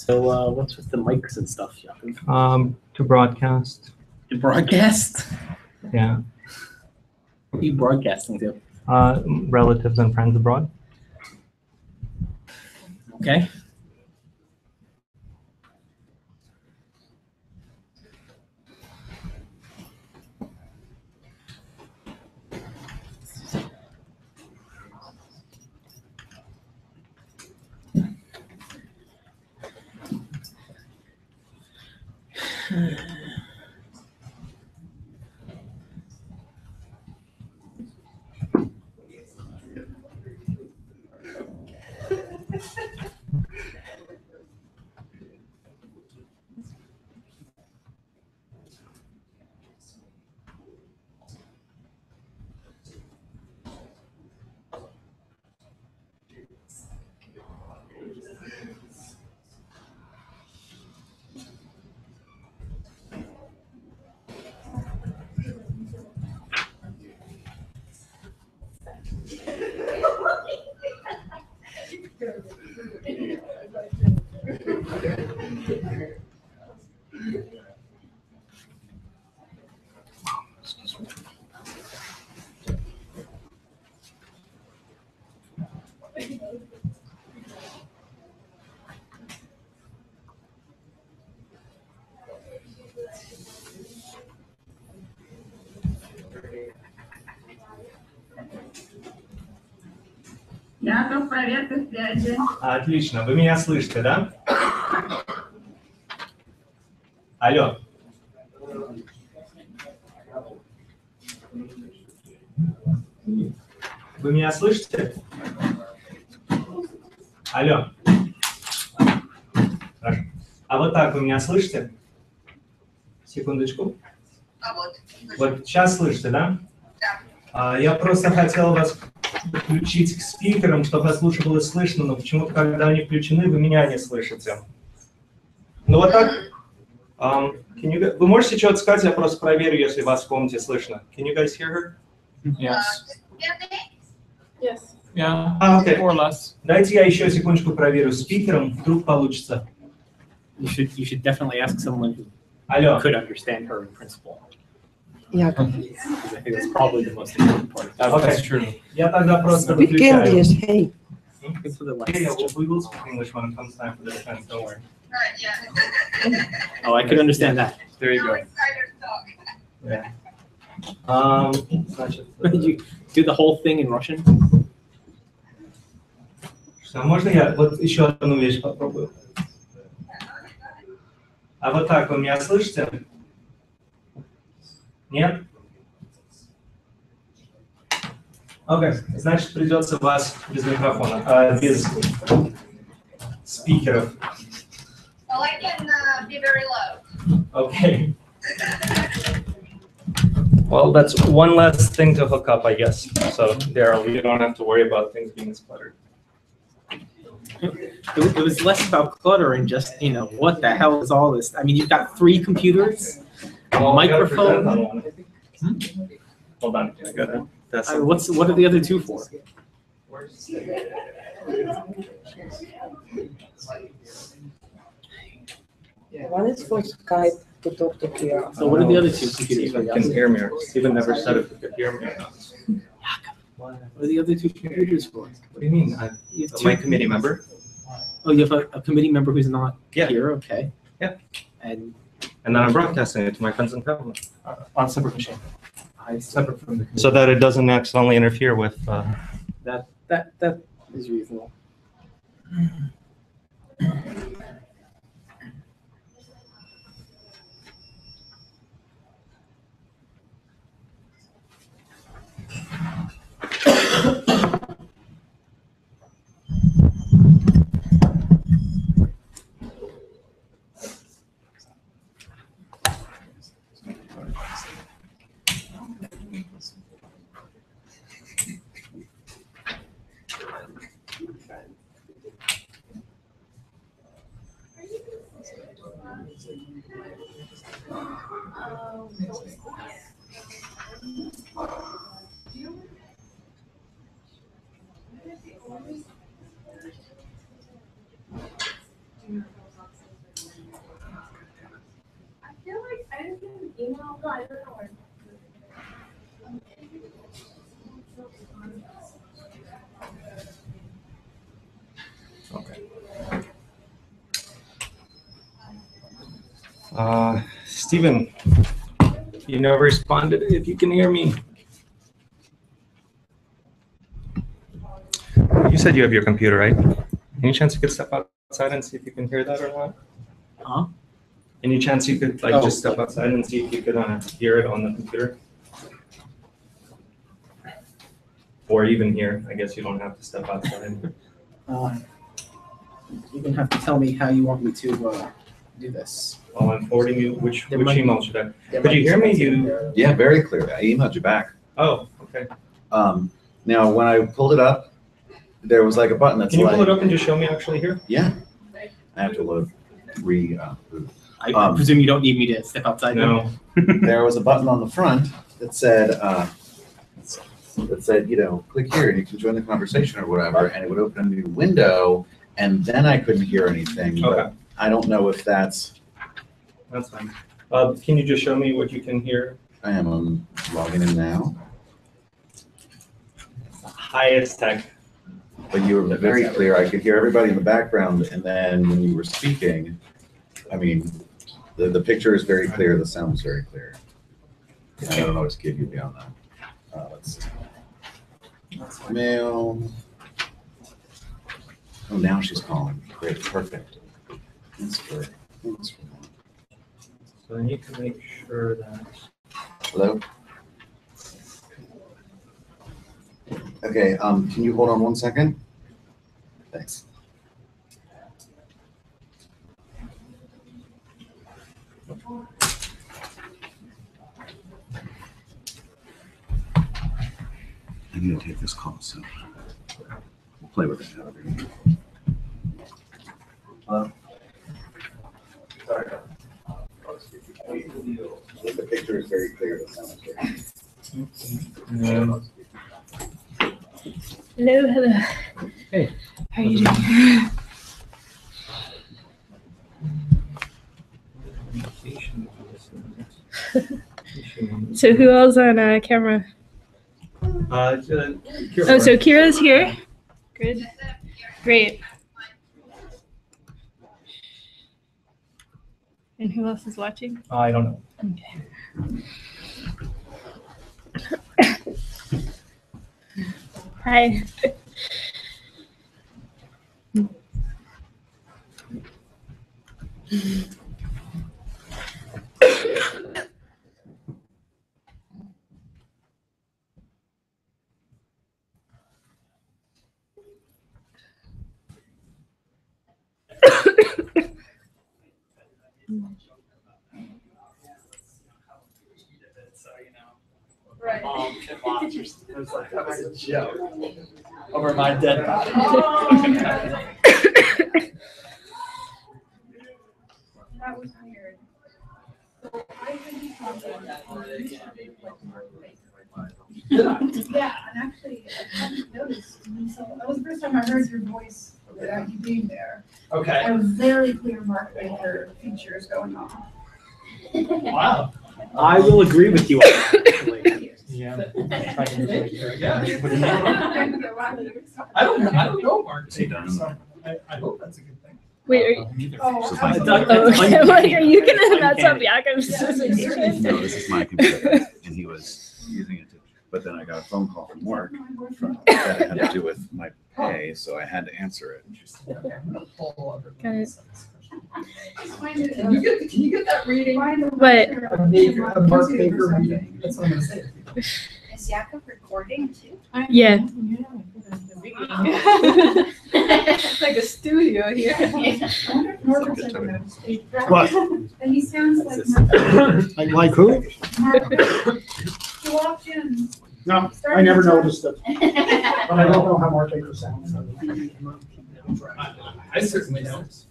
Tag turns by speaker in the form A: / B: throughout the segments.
A: So what's with the mics and stuff, Yakov?
B: To broadcast.
A: To broadcast?
B: Yeah.
A: What are you broadcasting to?
B: Relatives and friends abroad.
A: Okay.
C: Яков, проверка связи.
B: Отлично. Вы меня слышите, да? Алло. Вы меня слышите? Алло. Хорошо. А вот так вы меня слышите? Секундочку. Вот сейчас слышите, да? Да. Я просто хотел вас подключить к спикерам, чтобы вас лучше было слышно, но почему-то, когда они включены, вы меня не слышите. Ну вот так. Вы можете что-то сказать? Я просто проверю, если вас в комнате слышно. Can you guys hear her?
D: Yes.
C: Yes.
D: Yeah.
B: Okay.
D: More or less.
B: Дайте я еще секундочку проверю спикером, вдруг получится.
A: You should definitely ask someone who
B: Алло.
A: could understand her in principle.
E: Yakov.
A: Because I think that's probably the most important part.
D: That's true.
B: Я тогда просто
E: Speak
B: выключаю.
E: English, hey.
A: Good for the
B: Yeah,
A: last.
B: we will speak English when it comes time for the defense, don't worry.
C: Right, yeah.
A: Oh, I could understand that.
B: There you go.
C: Insider talk.
B: Yeah. Значит,
A: Did you do the whole thing in Russian?
B: а можно я вот еще одну вещь попробую? А вот так вы меня слышите? Нет? Окей, значит, придется вас без микрофона, без спикеров.
C: Well, I can be very low.
B: Okay. Well, that's one less thing to hook up, I guess. So, Daryl, you don't have to worry about things being cluttered.
A: It was less about clutter and just, what the hell is all this? I mean, you've got 3 computers, a microphone.
B: Hold on, I gotta. That's
A: What are the other 2 for?
E: One is for Skype to talk to Kira.
A: So what are the other 2 computers for?
B: Steven can hear me. Steven never said if he could hear me or not.
A: What are the other 2 computers for?
B: What do you mean?
A: You have
B: My
A: 2
B: committee member.
A: Oh, you have a committee member who's not
B: Yeah.
A: here, okay.
B: Yeah.
A: And
B: And then I'm broadcasting it to my friends and family.
D: On separate machine. Separate from the.
B: So that it doesn't accidentally interfere with.
A: that is reasonable.
B: Okay. Stephen, you never responded if you can hear me. You said you have your computer, right? Any chance you could step outside and see if you can hear that or not?
A: Huh?
B: Any chance you could like just step outside and see if you could hear it on the computer? Or even here, I guess you don't have to step outside.
A: You're gonna have to tell me how you want me to do this.
B: While I'm forwarding you, which
A: There might-
B: email should I?
A: There
B: Could
A: might
B: you
A: be
B: hear me?
A: something
B: You-
A: there.
F: Yeah, very clearly. I emailed you back.
B: Oh, okay.
F: Now, when I pulled it up, there was like a button that's
B: Can you
F: like,
B: pull it up and just show me actually here?
F: yeah. I have to load boot.
A: I presume you don't need me to step outside.
B: No.
F: There was a button on the front that said, click here and you can join the conversation or whatever, and it would open a new window, and then I couldn't hear anything.
B: Okay.
F: But I don't know if that's,
B: That's fine. Can you just show me what you can hear?
F: I am logging in now,
B: Highest tech.
F: but you were very clear. I could hear everybody in the background, and then when you were speaking, I mean, the picture is very clear, the sound is very clear. I don't know what to give you beyond that. Let's see. Mail. Oh, now she's calling. Great, perfect. Thanks for that.
B: So I need to make sure that.
F: Hello? Okay, can you hold on 1 second? Thanks. I need to take this call, so we'll play with it. Hello? Sorry. The picture is very clear. The sound is very clear.
G: Hello.
B: Hey.
G: How are you doing? So who else on camera? Oh, so Kira's here. Good. Great. And who else is watching?
B: I don't know.
G: Okay. Hi.
D: Right. Mom can watch. It was like, that was a joke over my dead body.
C: That was weird. Yeah, and actually, I hadn't noticed. So that was the first time I heard your voice without you being there.
D: Okay.
C: I was very clear mark maker features going on.
D: Wow.
A: I will agree with you on that, actually.
D: Yeah. I don't know Mark.
F: Is he done?
D: So I hope that's a good thing.
G: Wait, are you,
C: Oh,
F: fine.
G: oh, okay. I'm like, are you gonna mess up Yakov's presentation?
F: No, this is my computer, and he was using it to, but then I got a phone call from work that had to do with my pay, so I had to answer it.
D: Okay, I'm gonna pull up.
G: Got it.
D: Can you get that reading?
G: What?
D: A Mark Baker reading. That's what I'm gonna say.
C: Is Yakov recording too?
G: Yeah.
E: It's like a studio here.
C: What? And he sounds like
H: Like who?
C: Mark. He walked in.
H: No, I never noticed it, but I don't know how Mark Baker sounds.
D: I certainly don't.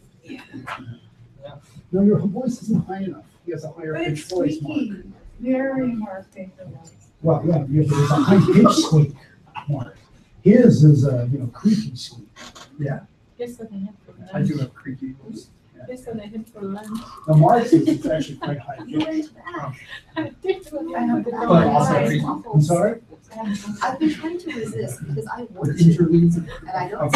H: No, your voice isn't high enough. He has a higher
C: But it's
H: pitched voice, Mark.
C: squeaky. Very Mark Baker.
H: Well, yeah, it's a high pitched squeak, Mark. His is a, creaky squeak.
D: I do have creaky voice.
H: The Mars is actually quite high. But also, I'm sorry?
I: I've been trying to resist because I want
H: With
I: to,
H: interleads.
I: and I don't.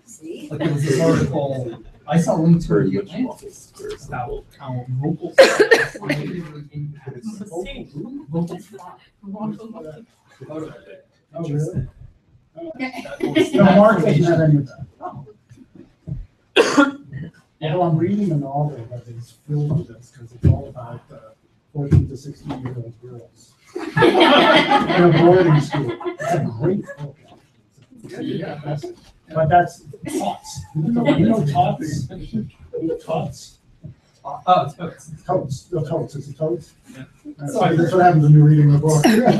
I: See?
H: Like there was this article, I saw linked to the Atlantis about how local. Oh, really? No, Mark doesn't have any of that. Although I'm reading a novel that is filled with this, because it's all about 14 to 16-year-old girls in a boarding school. It's a great book. Yeah, but that's tots. You know tots? Tots.
D: Oh, totes.
H: Totes. No, totes. It's a totes. Yeah. That's what happens when you're reading the book. Yeah, I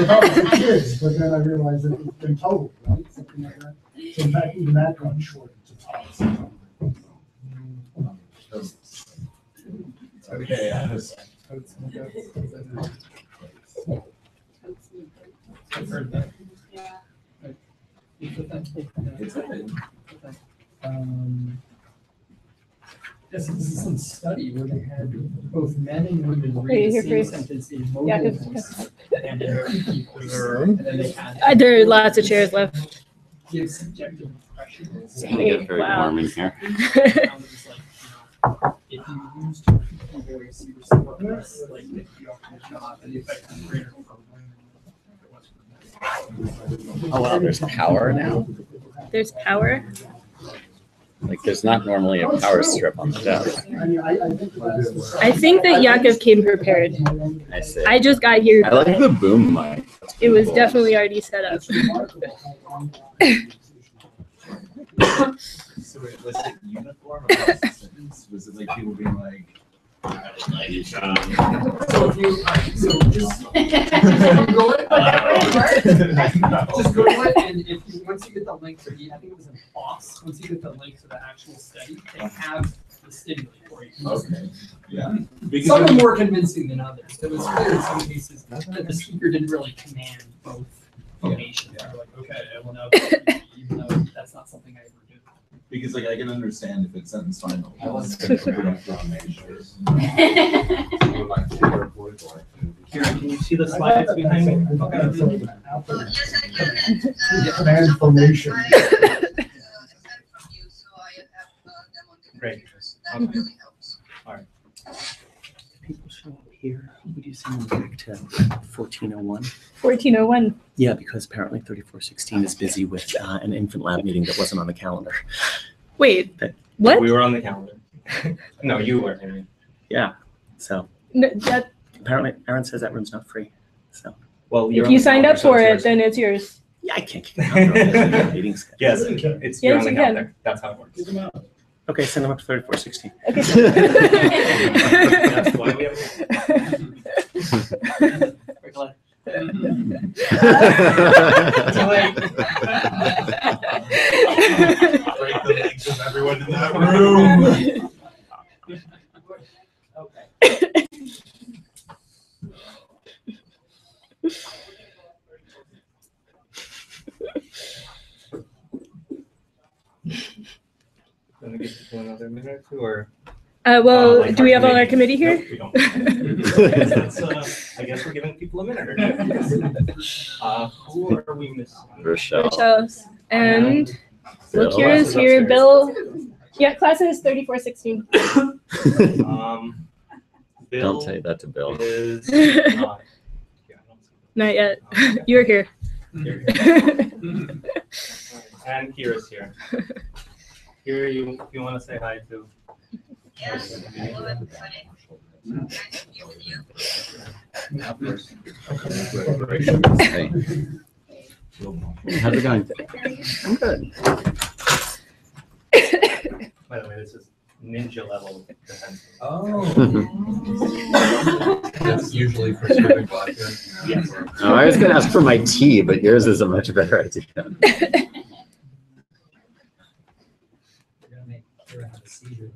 H: thought it was for kids, but then I realized that it's been told, right? Something like that. So in fact, even that got shortened to tots.
J: Okay, I was.
D: I've heard that.
J: It's a thing.
D: This is some study where they had both men and women
G: Are you
D: read
G: here
D: the
G: for-
D: same sentence in modal
G: Yeah,
D: voice and in repeat voice, and then they had
G: There are lots of chairs left.
D: give subjective impressions.
K: It's gonna get very
G: Wow.
K: warm in here.
D: It was like, if you used your repeat voice, you were somewhat less likely to be offered a job, and the effect was greater for women than it was for men.
K: Oh wow, there's power now.
G: There's power.
K: Like there's not normally a power strip on the desk.
G: I think that Yakov came prepared.
K: I see.
G: I just got here.
K: I like the boom mic.
G: It was definitely already set up.
J: So it was it uniform across the sentence? Was it like people being like,
D: So if you, so just Google it, just Google it, and if you, once you get the link to the, I think it was in Fox, once you get the link to the actual study, they have the stimuli for you.
J: okay, yeah.
D: Some are more convincing than others. It was clear in some cases that the speaker didn't really command both locations. They're like, okay, well now, even though that's not something I ever do.
J: Because like I can understand if it's sentence final.
B: Karen, can you see the slides behind me?
H: Command information.
B: Great.
I: Okay.
L: People show up here. Would you send them back to 1401?
G: 1401.
L: Yeah, because apparently 3416 is busy with an infant lab meeting that wasn't on the calendar.
G: Wait, what?
B: We were on the calendar. No, you were, Henry.
L: Yeah, so
G: No, that,
L: apparently Aaron says that room's not free. So
B: Well,
G: if you signed up for it, then it's yours.
L: yeah, I can't kick it out. There's meeting schedule.
B: Yes, it's you're
G: Yes,
B: on the
G: you can.
B: calendar. That's how it works.
L: Okay, send them up to 3416.
G: Okay.
B: That's why we have.
D: Too late.
J: Break the legs of everyone in that room.
D: Okay.
B: Gonna get to another minute or two, or?
G: Well,
B: like
G: do we have all our
B: committee?
G: committee here?
B: Nope, we don't. I guess we're giving people a minute or two. Who are we missing?
K: Rochelle.
G: Rochelle. And
K: Bill.
G: look, here's here, Bill. Yeah, class is 3416.
B: Bill
K: Don't say that to Bill.
B: is not. Yeah, I don't see
G: Not yet. You're here.
B: Here. And Kira's here. Kira, you want to say hi to?
I: Yes, hello everybody. Nice to be with you.
K: Hey. How's it going? I'm good.
B: By the way, this is ninja level defense.
J: Oh. That's usually for serving vodka.
B: Yes.
K: Oh, I was gonna ask for my tea, but yours is a much better idea.
D: We're gonna make Kira have a seizure.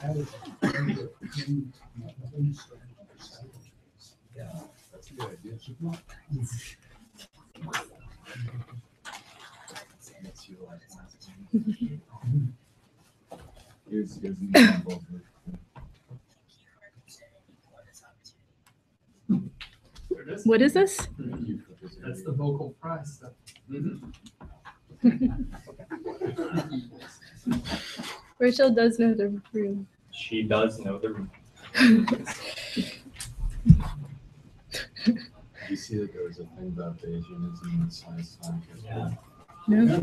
J: That'd be awesome. Yeah, that's a good idea. Here's an example.
G: What is this?
D: That's the vocal fry stuff.
G: Rachel does know the room.
B: She does know the room.
J: You see that there was a thing about Bayesianism and science time.
B: Yeah.
G: No.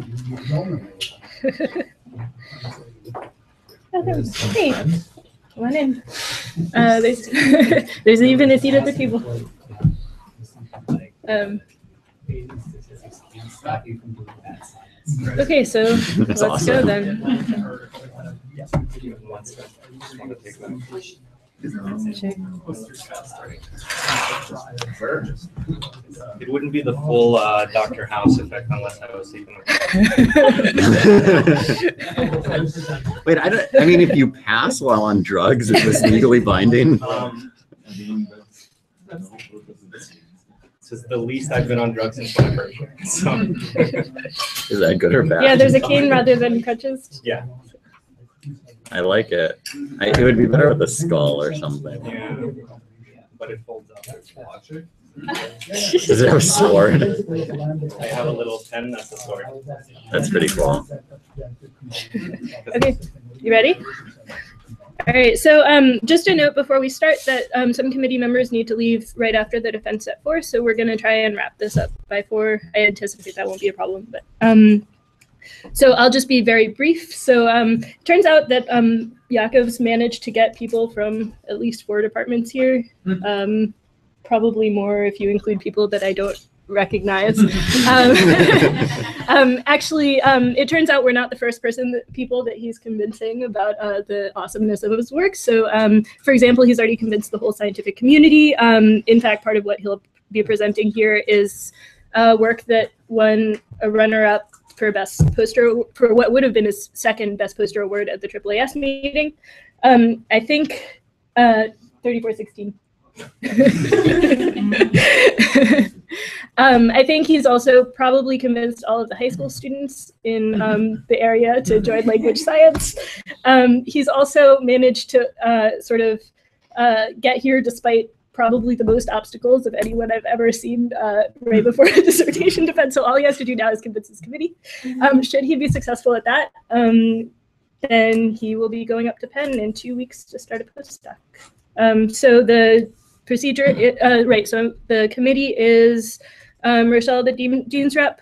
G: Hey, come on in. There's even a seat at the table. Okay, so let's go then.
B: It wouldn't be the full Dr. House effect unless I was sleeping.
K: Wait, I mean, if you pass while on drugs, is this legally binding?
B: This is the least I've been on drugs since when I first. So.
K: Is that good or bad?
G: Yeah, there's a cane rather than crutches.
B: Yeah.
K: I like it. It would be better with a skull or something.
B: Yeah. But it folds up.
K: Does it have a sword?
B: I have a little pen that's a sword.
K: That's pretty cool.
G: Okay, you ready? All right, so just a note before we start that some committee members need to leave right after the defense at 4, so we're going to try and wrap this up by 4. I anticipate that won't be a problem, but so I'll just be very brief. So it turns out that Yakov's managed to get people from at least 4 departments here, probably more if you include people that I don't recognize. Actually, it turns out we're not the first people that he's convincing about the awesomeness of his work. So, for example, he's already convinced the whole scientific community. In fact, part of what he'll be presenting here is work that won a runner-up for best poster, for what would have been his second best poster award at the AAAS meeting. I think 3416. I think he's also probably convinced all of the high school students in the area to join language science. He's also managed to sort of get here despite probably the most obstacles of anyone I've ever seen right before a dissertation defense. So all he has to do now is convince his committee. Should he be successful at that, then he will be going up to Penn in 2 weeks to start a postdoc. So the procedure, right, so the committee is Rochelle, the Dean's rep,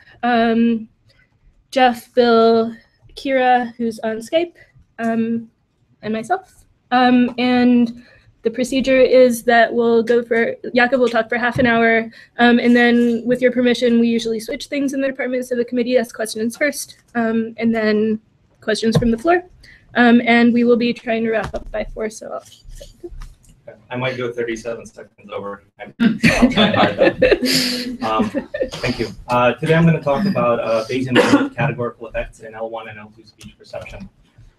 G: Jeff, Bill, Kira, who's on Skype, and myself. And the procedure is that we'll go for, Yakov will talk for half an hour, and then with your permission, we usually switch things in the department, so the committee asks questions first, and then questions from the floor. And we will be trying to wrap up by 4, so
B: I might go 37 seconds over. I'll try hard though. Thank you. Today I'm going to talk about Bayesian categorical effects in L1 and L2 speech perception.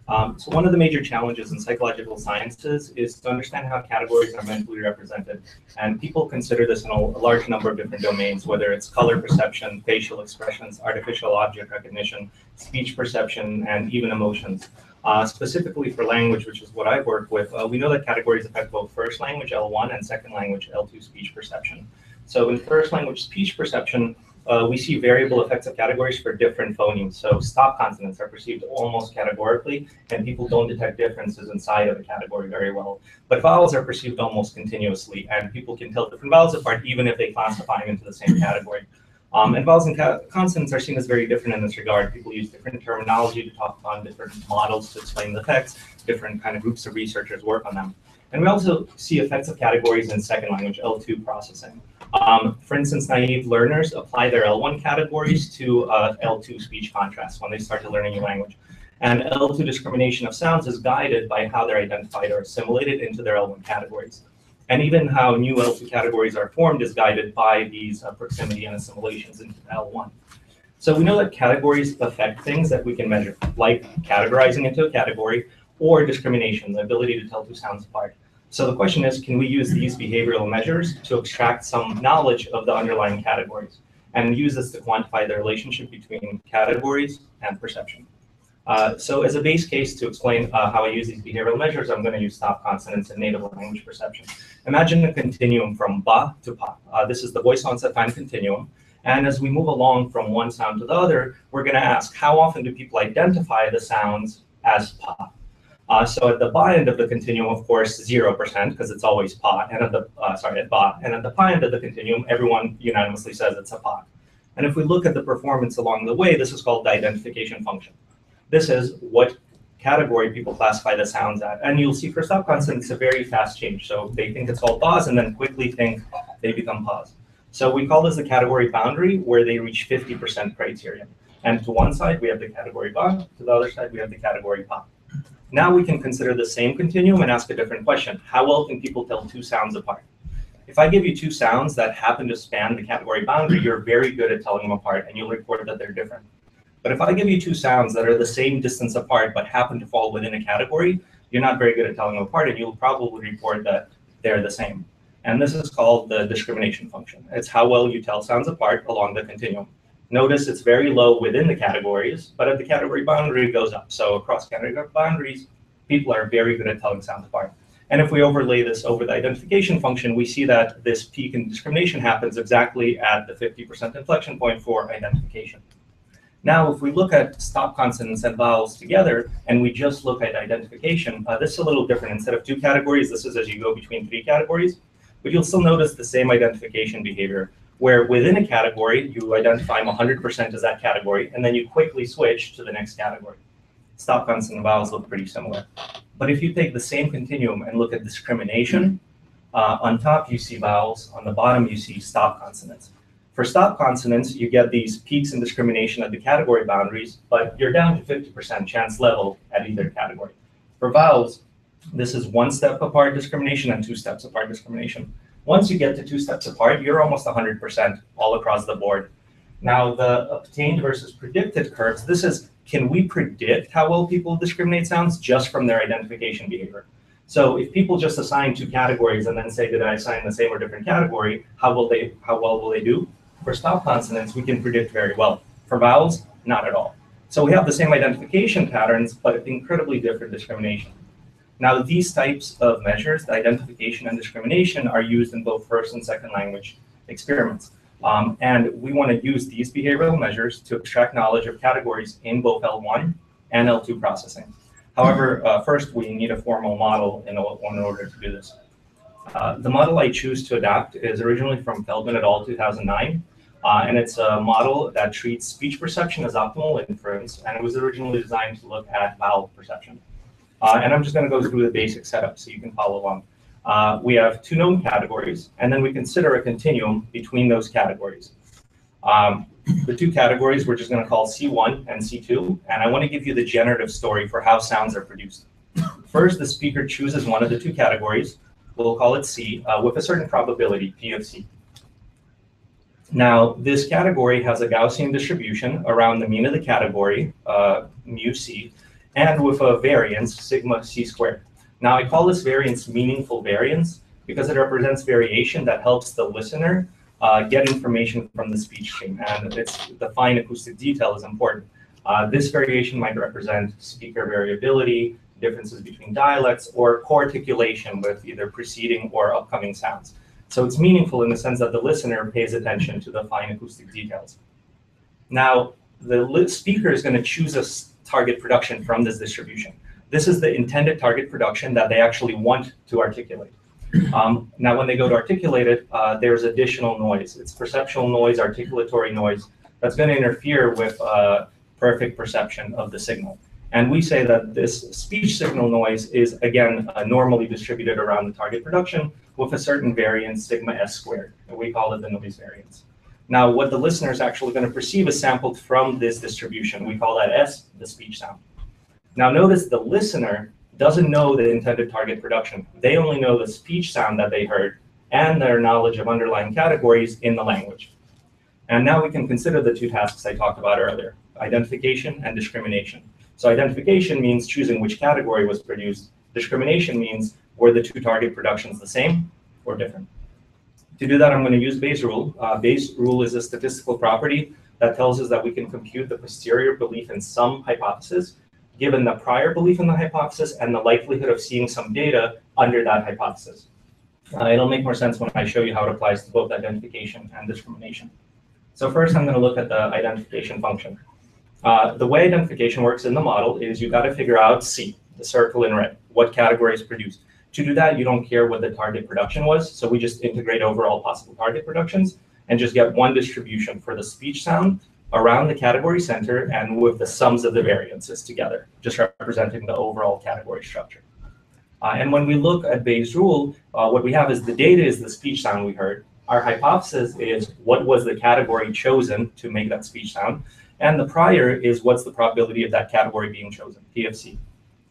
B: So one of the major challenges in psychological sciences is to understand how categories are mentally represented. And people consider this in a large number of different domains, whether it's color perception, facial expressions, artificial object recognition, speech perception, and even emotions. Specifically for language, which is what I work with, we know that categories affect both first language L1 and second language L2 speech perception. So in first language speech perception, we see variable effects of categories for different phonemes. So stop consonants are perceived almost categorically, and people don't detect differences inside of a category very well. But vowels are perceived almost continuously, and people can tell different vowels apart even if they classify them into the same category. And vowels and consonants are seen as very different in this regard. People use different terminology to talk on different models to explain the effects. Different kind of groups of researchers work on them. And we also see effects of categories in second language, L2 processing. For instance, naive learners apply their L1 categories to L2 speech contrast when they start to learn a new language. And L2 discrimination of sounds is guided by how they're identified or assimilated into their L1 categories. And even how new L2 categories are formed is guided by these proximity and assimilations into L1. So we know that categories affect things that we can measure, like categorizing into a category or discrimination, the ability to tell two sounds apart. So the question is, can we use these behavioral measures to extract some knowledge of the underlying categories and use this to quantify the relationship between categories and perception? So as a base case to explain how I use these behavioral measures, I'm going to use stop consonants and native language perception. Imagine a continuum from ba to pa. This is the voice onset time continuum. And as we move along from one sound to the other, we're going to ask, how often do people identify the sounds as pa? So at the ba end of the continuum, of course, 0%, because it's always pa, and at the at ba, and at the pa end of the continuum, everyone unanimously says it's a pa. And if we look at the performance along the way, this is called the identification function. This is what category people classify the sounds at. And you'll see for stop consonants, it's a very fast change. So they think it's all pause and then quickly think they become pause. So we call this the category boundary, where they reach 50% criterion. And to one side, we have the category ba, to the other side, we have the category pa. Now we can consider the same continuum and ask a different question. How well can people tell two sounds apart? If I give you two sounds that happen to span the category boundary, you're very good at telling them apart, and you'll report that they're different. But if I give you two sounds that are the same distance apart but happen to fall within a category, you're not very good at telling them apart, and you'll probably report that they're the same. And this is called the discrimination function. It's how well you tell sounds apart along the continuum. Notice it's very low within the categories, but at the category boundary it goes up. So across category boundaries, people are very good at telling sounds apart. And if we overlay this over the identification function, we see that this peak in discrimination happens exactly at the 50% inflection point for identification. Now, if we look at stop consonants and vowels together, and we just look at identification, this is a little different. Instead of two categories, this is as you go between three categories. But you'll still notice the same identification behavior, where within a category, you identify 100% as that category, and then you quickly switch to the next category. Stop consonant and vowels look pretty similar. But if you take the same continuum and look at discrimination, on top you see vowels, on the bottom you see stop consonants. For stop consonants, you get these peaks in discrimination at the category boundaries, but you're down to 50% chance level at either category. For vowels, this is one step apart discrimination and two steps apart discrimination. Once you get to two steps apart, you're almost 100% all across the board. Now, the obtained versus predicted curves, this is, can we predict how well people discriminate sounds just from their identification behavior? So if people just assign two categories and then say, did I assign the same or different category, how well will they do? For stop consonants, we can predict very well. For vowels, not at all. So we have the same identification patterns, but incredibly different discrimination. Now, these types of measures, the identification and discrimination, are used in both first and second language experiments. And we want to use these behavioral measures to extract knowledge of categories in both L1 and L2 processing. However, first, we need a formal model in order to do this. The model I choose to adapt is originally from Feldman et al. 2009. And it's a model that treats speech perception as optimal inference, and it was originally designed to look at vowel perception. And I'm just going to go through the basic setup so you can follow along. We have two known categories, and then we consider a continuum between those categories. The two categories we're just going to call C1 and C2, and I want to give you the generative story for how sounds are produced. First, the speaker chooses one of the two categories. We'll call it C, with a certain probability, P of C. Now, this category has a Gaussian distribution around the mean of the category, mu C, and with a variance, sigma C squared. Now, I call this variance meaningful variance because it represents variation that helps the listener get information from the speech stream, and the fine acoustic detail is important. This variation might represent speaker variability, differences between dialects, or co-articulation with either preceding or upcoming sounds. So it's meaningful in the sense that the listener pays attention to the fine acoustic details. Now, the speaker is going to choose a target production from this distribution. This is the intended target production that they actually want to articulate. Now, when they go to articulate it, there's additional noise. It's perceptual noise, articulatory noise, that's going to interfere with perfect perception of the signal. And we say that this speech signal noise is, again, normally distributed around the target production with a certain variance, sigma S squared. And we call it the noise variance. Now, what the listener is actually going to perceive is sampled from this distribution. We call that S, the speech sound. Now, notice the listener doesn't know the intended target production. They only know the speech sound that they heard and their knowledge of underlying categories in the language. And now we can consider the two tasks I talked about earlier, identification and discrimination. So identification means choosing which category was produced. Discrimination means were the two target productions the same or different? To do that, I'm going to use Bayes' rule. Bayes' rule is a statistical property that tells us that we can compute the posterior belief in some hypothesis, given the prior belief in the hypothesis and the likelihood of seeing some data under that hypothesis. It'll make more sense when I show you how it applies to both identification and discrimination. So first, I'm going to look at the identification function. The way identification works in the model is you got to figure out C, the circle in red, what category is produced. To do that, you don't care what the target production was, so we just integrate over all possible target productions and just get one distribution for the speech sound around the category center and with the sums of the variances together, just representing the overall category structure. And when we look at Bayes' rule, what we have is the data is the speech sound we heard. Our hypothesis is what was the category chosen to make that speech sound. And the prior is what's the probability of that category being chosen, P of C.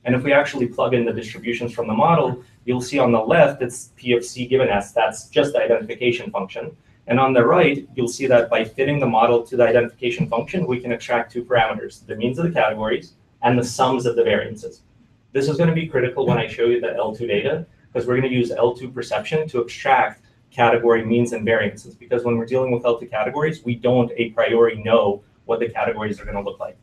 B: And if we actually plug in the distributions from the model, you'll see on the left, it's P of C given S. That's just the identification function. And on the right, you'll see that by fitting the model to the identification function, we can extract two parameters, the means of the categories and the sums of the variances. This is going to be critical when I show you the L2 data, because we're going to use L2 perception to extract category means and variances. Because when we're dealing with L2 categories, we don't a priori know what the categories are going to look like.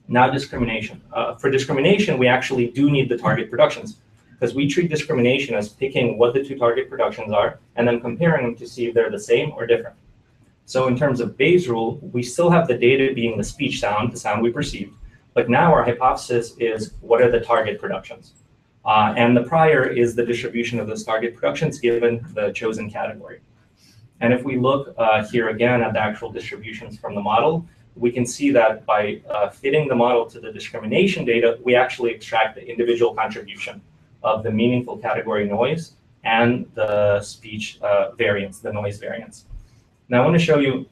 B: Now discrimination. For discrimination, we actually do need the target productions, because we treat discrimination as picking what the two target productions are and then comparing them to see if they're the same or different. So in terms of Bayes' rule, we still have the data being the speech sound, the sound we perceived, but now our hypothesis is what are the target productions? And the prior is the distribution of those target productions given the chosen category. And if we look here again at the actual distributions from the model, we can see that by fitting the model to the discrimination data, we actually extract the individual contribution of the meaningful category noise and the speech variance, the noise variance. Now I want to show you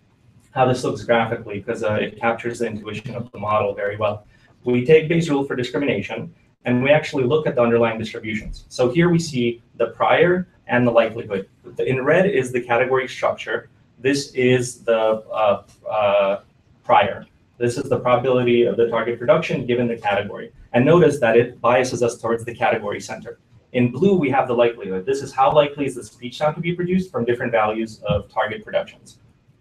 B: how this looks graphically, because it captures the intuition of the model very well. We take Bayes' rule for discrimination, and we actually look at the underlying distributions. So here we see the prior and the likelihood. In red is the category structure. This is the prior. This is the probability of the target production given the category. And notice that it biases us towards the category center. In blue, we have the likelihood. This is how likely is the speech sound to be produced from different values of target productions.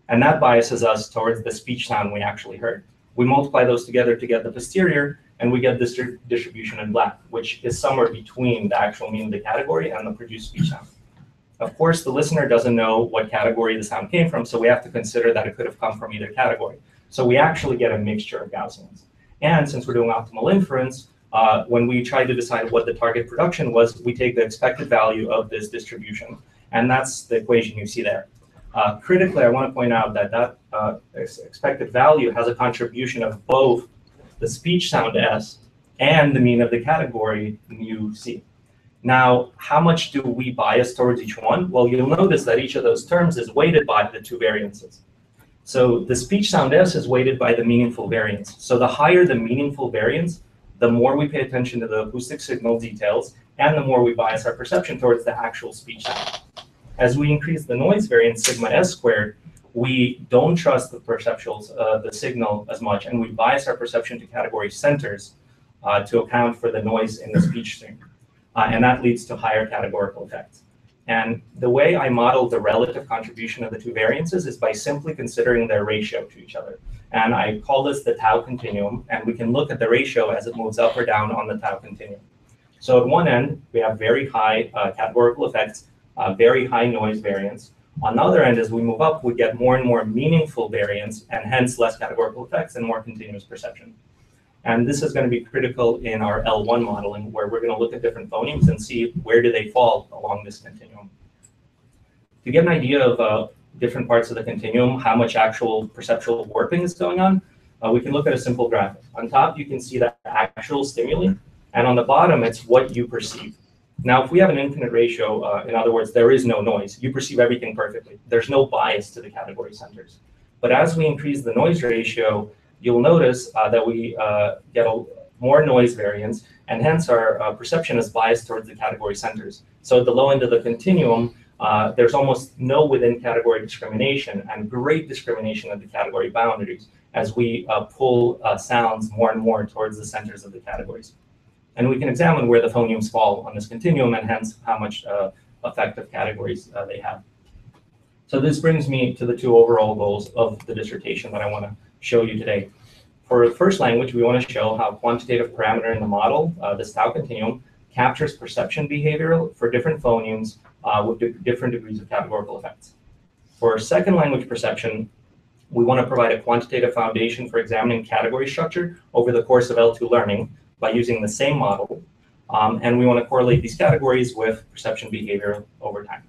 B: And that biases us towards the speech sound we actually heard. We multiply those together to get the posterior, and we get this distribution in black, which is somewhere between the actual mean of the category and the produced speech sound. Of course, the listener doesn't know what category the sound came from, so we have to consider that it could have come from either category. So we actually get a mixture of Gaussians. And since we're doing optimal inference, when we try to decide what the target production was, we take the expected value of this distribution. And that's the equation you see there. Critically, I want to point out that that expected value has a contribution of both the speech sound S and the mean of the category mu C. Now, how much do we bias towards each one? Well, you'll notice that each of those terms is weighted by the two variances. So the speech sound S is weighted by the meaningful variance. So the higher the meaningful variance, the more we pay attention to the acoustic signal details, and the more we bias our perception towards the actual speech sound. As we increase the noise variance, sigma S squared, we don't trust the perceptuals, the signal as much, and we bias our perception to category centers to account for the noise in the speech stream. And that leads to higher categorical effects. And the way I model the relative contribution of the two variances is by simply considering their ratio to each other. And I call this the tau continuum, and we can look at the ratio as it moves up or down on the tau continuum. So at one end, we have very high categorical effects, very high noise variance. On the other end, as we move up, we get more and more meaningful variance, and hence less categorical effects and more continuous perception. And this is going to be critical in our L1 modeling, where we're going to look at different phonemes and see where do they fall along this continuum. To get an idea of different parts of the continuum, how much actual perceptual warping is going on, we can look at a simple graphic. On top, you can see the actual stimuli, and on the bottom, it's what you perceive. Now, if we have an infinite ratio, in other words, there is no noise, you perceive everything perfectly. There's no bias to the category centers. But as we increase the noise ratio, you'll notice that we get more noise variance, and hence our perception is biased towards the category centers. So at the low end of the continuum, there's almost no within category discrimination and great discrimination at the category boundaries as we pull sounds more and more towards the centers of the categories. And we can examine where the phonemes fall on this continuum and hence how much effective categories they have. So this brings me to the two overall goals of the dissertation that I want to show you today. For the first language, we want to show how quantitative parameter in the model, this tau continuum, captures perception behavior for different phonemes with different degrees of categorical effects. For second language perception, we want to provide a quantitative foundation for examining category structure over the course of L2 learning by using the same model. And we want to correlate these categories with perception behavior over time.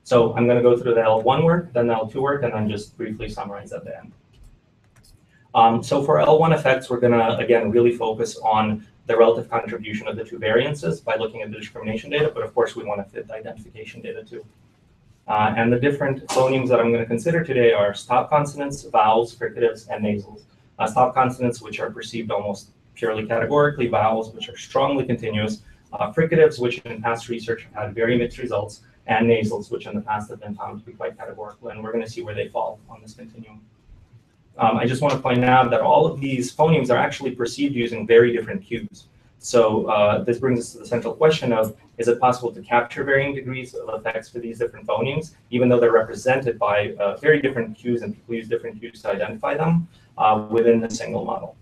B: So I'm going to go through the L1 work, then the L2 work, and then just briefly summarize at the end. So for L1 effects, we're going to, again, really focus on the relative contribution of the two variances by looking at the discrimination data, but of course we want to fit the identification data too. And the different phonemes that I'm going to consider today are stop consonants, vowels, fricatives, and nasals. Stop consonants, which are perceived almost purely categorically, vowels, which are strongly continuous, fricatives, which in past research have had very mixed results, and nasals, which in the past have been found to be quite categorical, and we're going to see where they fall on this continuum. I just want to point out that all of these phonemes are actually perceived using very different cues. So this brings us to the central question of, is it possible to capture varying degrees of effects for these different phonemes, even though they're represented by very different cues and people use different cues to identify them within the single model?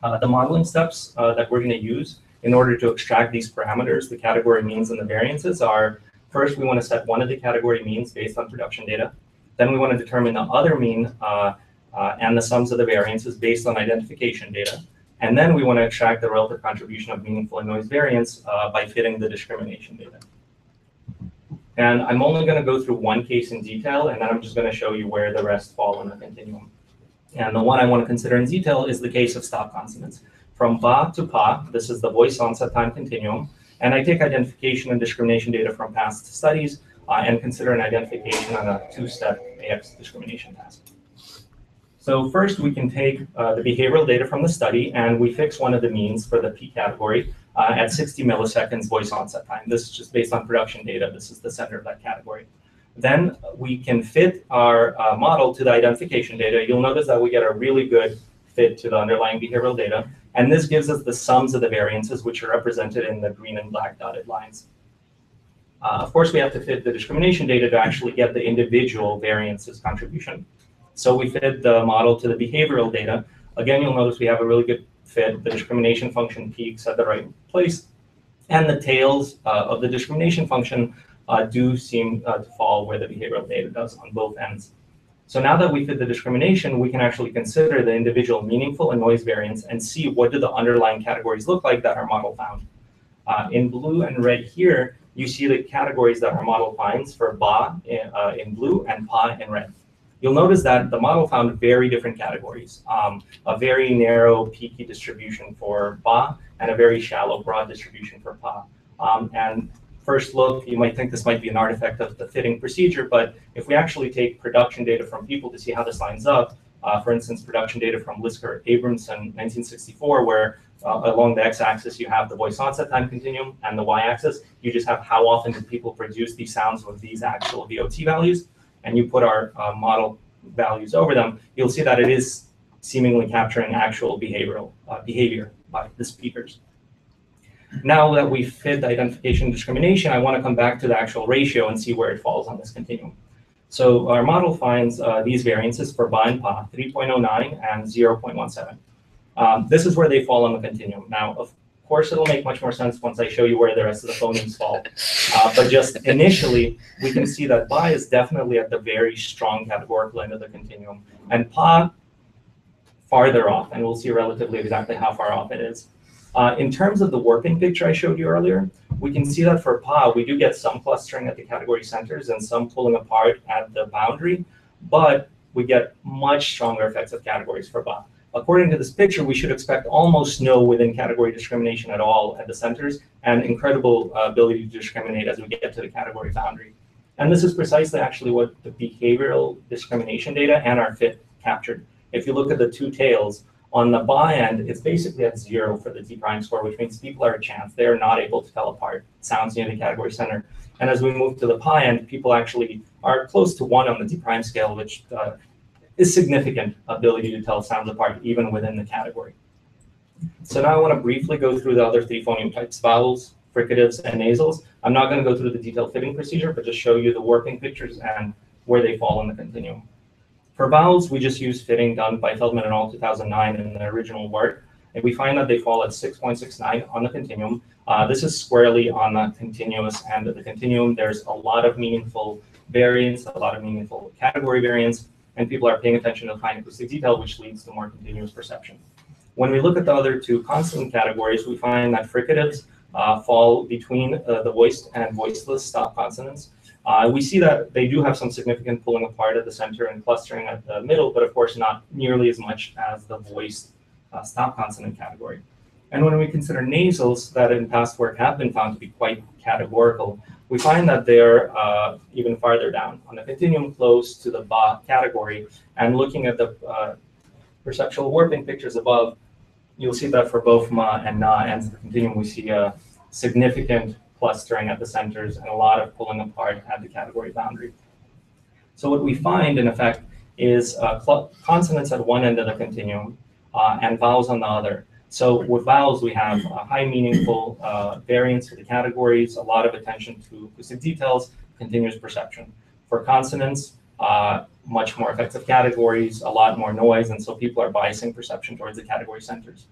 B: The modeling steps that we're going to use in order to extract these parameters, the category means and the variances, are first we want to set one of the category means based on production data. Then we want to determine the other mean and the sums of the variances based on identification data. And then we want to extract the relative contribution of meaningful and noise variance by fitting the discrimination data. And I'm only going to go through one case in detail, and then I'm just going to show you where the rest fall in the continuum. And the one I want to consider in detail is the case of stop consonants. From ba to pa, this is the voice onset time continuum. And I take identification and discrimination data from past studies and consider an identification on a two-step AX discrimination task. So first, we can take the behavioral data from the study, and we fix one of the means for the P category at 60 milliseconds voice onset time. This is just based on production data. This is the center of that category. Then we can fit our model to the identification data. You'll notice that we get a really good fit to the underlying behavioral data. And this gives us the sums of the variances, which are represented in the green and black dotted lines. Of course, we have to fit the discrimination data to actually get the individual variances contribution. So we fit the model to the behavioral data. Again, you'll notice we have a really good fit. The discrimination function peaks at the right place. And the tails of the discrimination function do seem to fall where the behavioral data does on both ends. So now that we fit the discrimination, we can actually consider the individual meaningful and noise variance and see what do the underlying categories look like that our model found. In blue and red here, you see the categories that our model finds for ba in blue and pa in red. You'll notice that the model found very different categories, a very narrow peaky distribution for ba and a very shallow broad distribution for pa. And first look, you might think this might be an artifact of the fitting procedure, but if we actually take production data from people to see how this lines up, for instance, production data from Lisker-Abramson 1964, where along the x-axis you have the voice onset time continuum, and the y-axis you just have how often did people produce these sounds with these actual VOT values, and you put our model values over them, you'll see that it is seemingly capturing actual behavior by the speakers. Now that we fit the identification and discrimination, I want to come back to the actual ratio and see where it falls on this continuum. So our model finds these variances for ba and pa, 3.09 and 0.17. This is where they fall on the continuum. Now, of course, it'll make much more sense once I show you where the rest of the phonemes fall. But just initially, we can see that ba is definitely at the very strong categorical end of the continuum, and pa farther off, and we'll see relatively exactly how far off it is. In terms of the warping picture I showed you earlier, we can see that for pa, we do get some clustering at the category centers and some pulling apart at the boundary, but we get much stronger effects of categories for ba. According to this picture, we should expect almost no within category discrimination at all at the centers, and incredible ability to discriminate as we get to the category boundary. And this is precisely actually what the behavioral discrimination data and our fit captured. If you look at the two tails, on the ba end, it's basically at 0 for the t-prime score, which means people are a chance. They're not able to tell apart sounds near the category center. And as we move to the pa end, people actually are close to 1 on the t-prime scale, which is significant ability to tell sounds apart even within the category. So now I want to briefly go through the other three phoneme types: vowels, fricatives, and nasals. I'm not going to go through the detailed fitting procedure, but just show you the working pictures and where they fall in the continuum. For vowels, we just use fitting done by Feldman et al. 2009 in the original work, and we find that they fall at 6.69 on the continuum. This is squarely on the continuous end of the continuum. There's a lot of meaningful variance, a lot of meaningful category variance, and people are paying attention to fine acoustic detail, which leads to more continuous perception. When we look at the other two consonant categories, we find that fricatives fall between the voiced and voiceless stop consonants. We see that they do have some significant pulling apart at the center and clustering at the middle, but of course not nearly as much as the voiced stop consonant category. And when we consider nasals that in past work have been found to be quite categorical, we find that they're even farther down on the continuum, close to the ba category. And looking at the perceptual warping pictures above, you'll see that for both ma and na ends of the continuum, we see a significant clustering at the centers and a lot of pulling apart at the category boundary. So what we find, in effect, is consonants at one end of the continuum and vowels on the other. So with vowels, we have a high meaningful variance for the categories, a lot of attention to acoustic details, continuous perception. For consonants, much more effective categories, a lot more noise, and so people are biasing perception towards the category centers.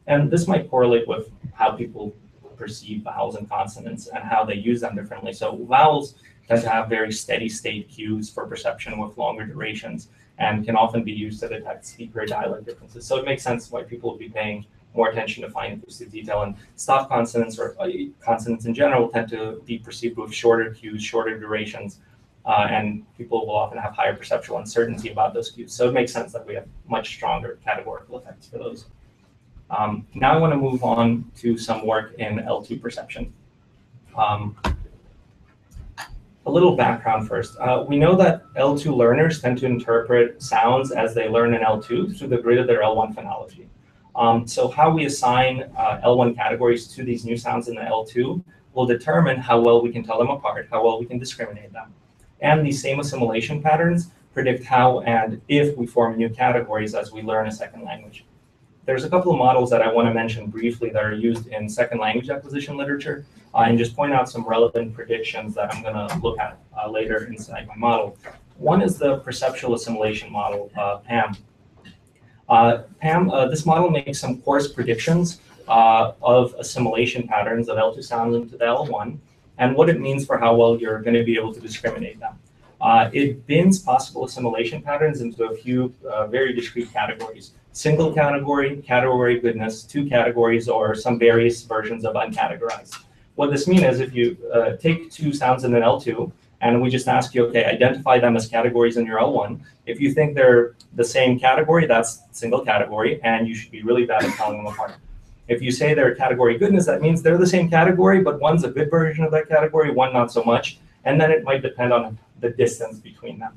B: And this might correlate with how people perceive vowels and consonants and how they use them differently. So vowels tend to have very steady state cues for perception with longer durations and can often be used to detect speaker dialect differences. So it makes sense why people would be paying more attention to fine acoustic detail, and stop consonants or consonants in general tend to be perceived with shorter cues, shorter durations, and people will often have higher perceptual uncertainty about those cues. So it makes sense that we have much stronger categorical effects for those. Now I want to move on to some work in L2 perception. A little background first. We know that L2 learners tend to interpret sounds as they learn in L2 through the grid of their L1 phonology. So how we assign L1 categories to these new sounds in the L2 will determine how well we can tell them apart, how well we can discriminate them. And these same assimilation patterns predict how and if we form new categories as we learn a second language. There's a couple of models that I want to mention briefly that are used in second language acquisition literature, and just point out some relevant predictions that I'm going to look at later inside my model. One is the perceptual assimilation model, PAM. This model makes some coarse predictions of assimilation patterns of L2 sounds into the L1 and what it means for how well you're going to be able to discriminate them. It bins possible assimilation patterns into a few very discrete categories: single category, category goodness, two categories, or some various versions of uncategorized. What this means is if you take two sounds in an L2 and we just ask you, okay, identify them as categories in your L1. If you think they're the same category, that's single category, and you should be really bad at telling them apart. If you say they're category goodness, that means they're the same category, but one's a good version of that category, one not so much, and then it might depend on the distance between them.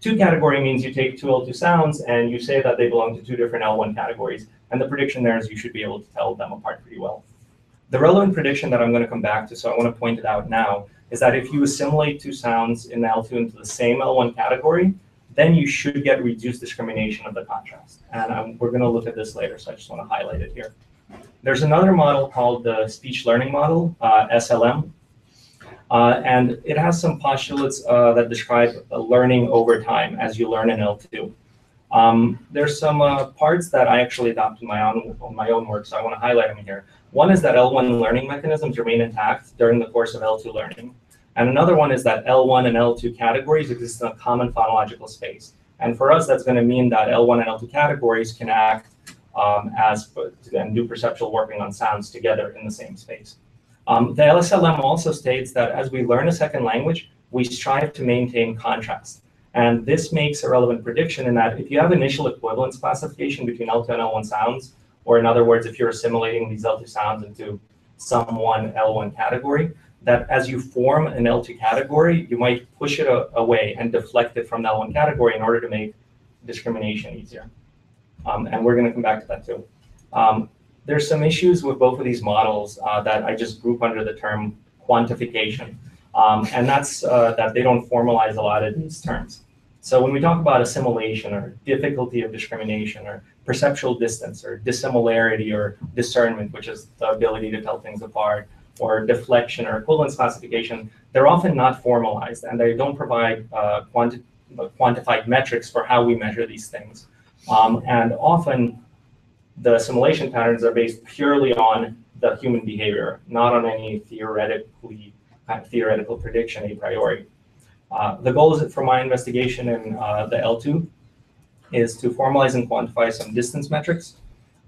B: Two category means you take two L2 sounds and you say that they belong to two different L1 categories, and the prediction there is you should be able to tell them apart pretty well. The relevant prediction that I'm going to come back to, so I want to point it out now, is that if you assimilate two sounds in L2 into the same L1 category, then you should get reduced discrimination of the contrast. And we're going to look at this later, so I just want to highlight it here. There's another model called the speech learning model, SLM, and it has some postulates that describe learning over time as you learn in L2. There's some parts that I actually adopted on my own work, so I want to highlight them here. One is that L1 learning mechanisms remain intact during the course of L2 learning. And another one is that L1 and L2 categories exist in a common phonological space. And for us, that's going to mean that L1 and L2 categories can act and do perceptual working on sounds together in the same space. The LSLM also states that as we learn a second language, we strive to maintain contrast. And this makes a relevant prediction in that if you have initial equivalence classification between L2 and L1 sounds, or in other words, if you're assimilating these L2 sounds into some one L1 category, that as you form an L2 category, you might push it away and deflect it from the L1 category in order to make discrimination easier. And we're going to come back to that too. There's some issues with both of these models that I just group under the term quantification. And that's that they don't formalize a lot of these terms. So when we talk about assimilation or difficulty of discrimination or perceptual distance or dissimilarity or discernment, which is the ability to tell things apart, or deflection or equivalence classification, they're often not formalized and they don't provide quantified metrics for how we measure these things. And often the assimilation patterns are based purely on the human behavior, not on any theoretical prediction a priori. The goal for my investigation in the L2 is to formalize and quantify some distance metrics.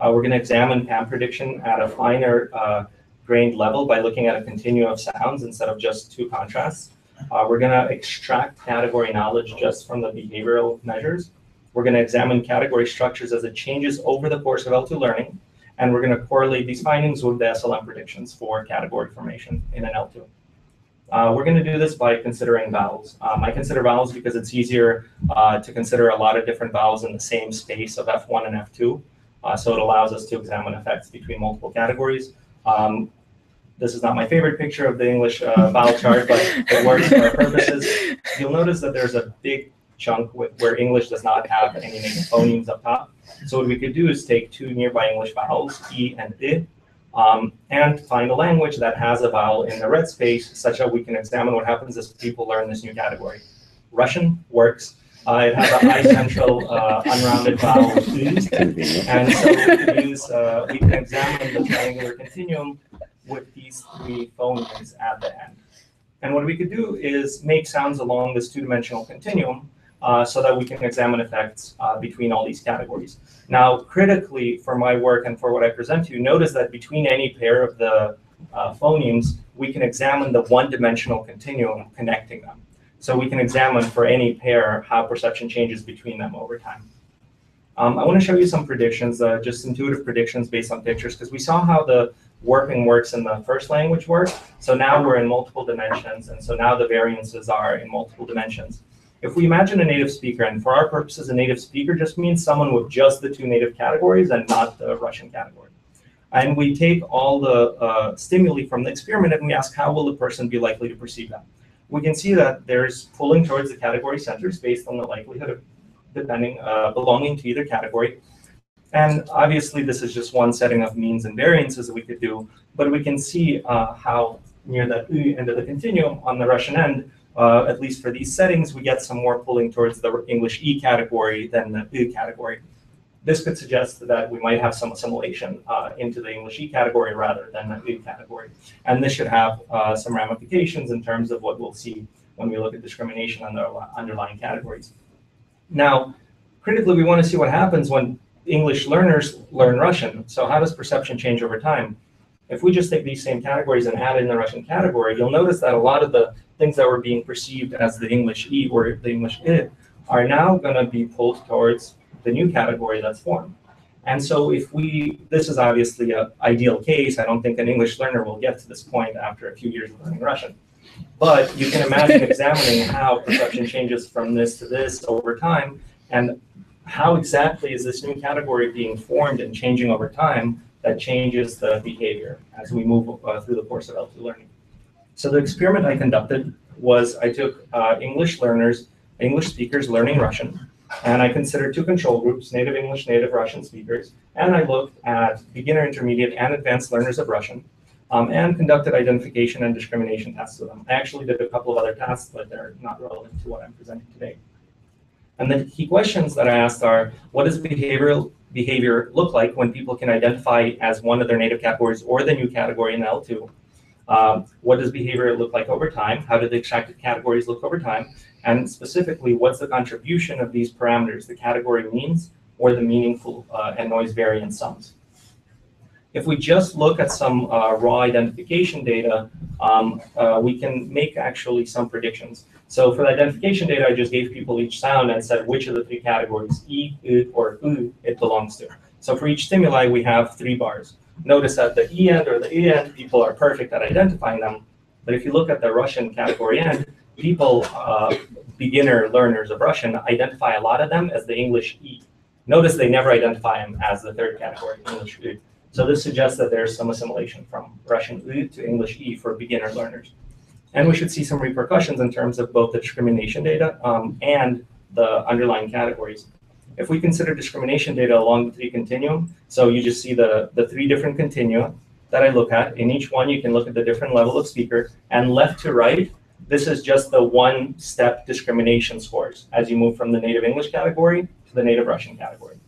B: We're going to examine PAM prediction at a finer grained level by looking at a continuum of sounds instead of just two contrasts. We're going to extract category knowledge just from the behavioral measures. We're going to examine category structures as it changes over the course of L2 learning. And we're going to correlate these findings with the SLM predictions for category formation in an L2. We're going to do this by considering vowels. I consider vowels because it's easier to consider a lot of different vowels in the same space of F1 and F2. So it allows us to examine effects between multiple categories. This is not my favorite picture of the English vowel chart, but it works for our purposes. You'll notice that there's a big chunk where English does not have any native phonemes up top. So what we could do is take two nearby English vowels, E and I, and find a language that has a vowel in the red space such that we can examine what happens as people learn this new category. Russian works. It has a high central unrounded vowel, and so we can examine the triangular continuum with these three phonemes at the end. And what we could do is make sounds along this two-dimensional continuum so that we can examine effects between all these categories. Now, critically for my work and for what I present to you, notice that between any pair of the phonemes, we can examine the one-dimensional continuum connecting them. So we can examine for any pair how perception changes between them over time. I want to show you some predictions, just intuitive predictions based on pictures, because we saw how the warping works in the first language work. So now we're in multiple dimensions, and so now the variances are in multiple dimensions. If we imagine a native speaker, and for our purposes, a native speaker just means someone with just the two native categories and not the Russian category. And we take all the stimuli from the experiment and we ask how will the person be likely to perceive them. We can see that there's pulling towards the category centers based on the likelihood of belonging to either category. And obviously, this is just one setting of means and variances that we could do, but we can see how near the end of the continuum on the Russian end, at least for these settings, we get some more pulling towards the English E category than the U category. This could suggest that we might have some assimilation into the English E category rather than the U category. And this should have some ramifications in terms of what we'll see when we look at discrimination on the underlying categories. Now, critically, we want to see what happens when English learners learn Russian. So how does perception change over time? If we just take these same categories and add in the Russian category, you'll notice that a lot of the things that were being perceived as the English E or the English I are now going to be pulled towards the new category that's formed. And so this is obviously an ideal case. I don't think an English learner will get to this point after a few years of learning Russian. But you can imagine examining how perception changes from this to this over time, and how exactly is this new category being formed and changing over time that changes the behavior as we move through the course of L2 learning. So the experiment I conducted was I took English speakers learning Russian, and I considered two control groups, native English, native Russian speakers, and I looked at beginner, intermediate, and advanced learners of Russian, and conducted identification and discrimination tests with them. I actually did a couple of other tests, but they're not relevant to what I'm presenting today. And the key questions that I asked are, what does behavior look like when people can identify as one of their native categories or the new category in L2? What does behavior look like over time? How do the extracted categories look over time? And specifically, what's the contribution of these parameters, the category means or the meaningful and noise variance sums? If we just look at some raw identification data, we can make actually some predictions. So for the identification data, I just gave people each sound and said which of the three categories, E, I, or U, it belongs to. So for each stimuli, we have 3 bars. Notice that the E end or the I end, people are perfect at identifying them. But if you look at the Russian category end, people, beginner learners of Russian, identify a lot of them as the English E. Notice they never identify them as the third category, English U. So this suggests that there's some assimilation from Russian U to English E for beginner learners. And we should see some repercussions in terms of both the discrimination data and the underlying categories. If we consider discrimination data along the three continuum, so you just see the three different continua that I look at. In each one, you can look at the different level of speaker, and left to right, this is just the one-step discrimination scores as you move from the native English category to the native Russian category.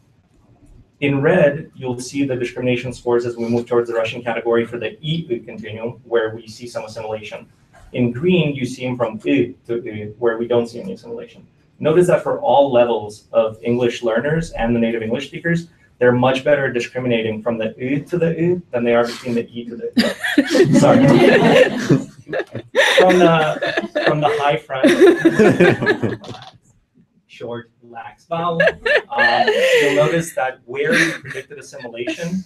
B: In red, you'll see the discrimination scores as we move towards the Russian category for the E continuum, where we see some assimilation. In green, you see them from I to I, where we don't see any assimilation. Notice that for all levels of English learners and the native English speakers, they're much better at discriminating from the I to the I than they are between the E to the I. Sorry. From the high front, short, lax vowel, you'll notice that where you predicted assimilation,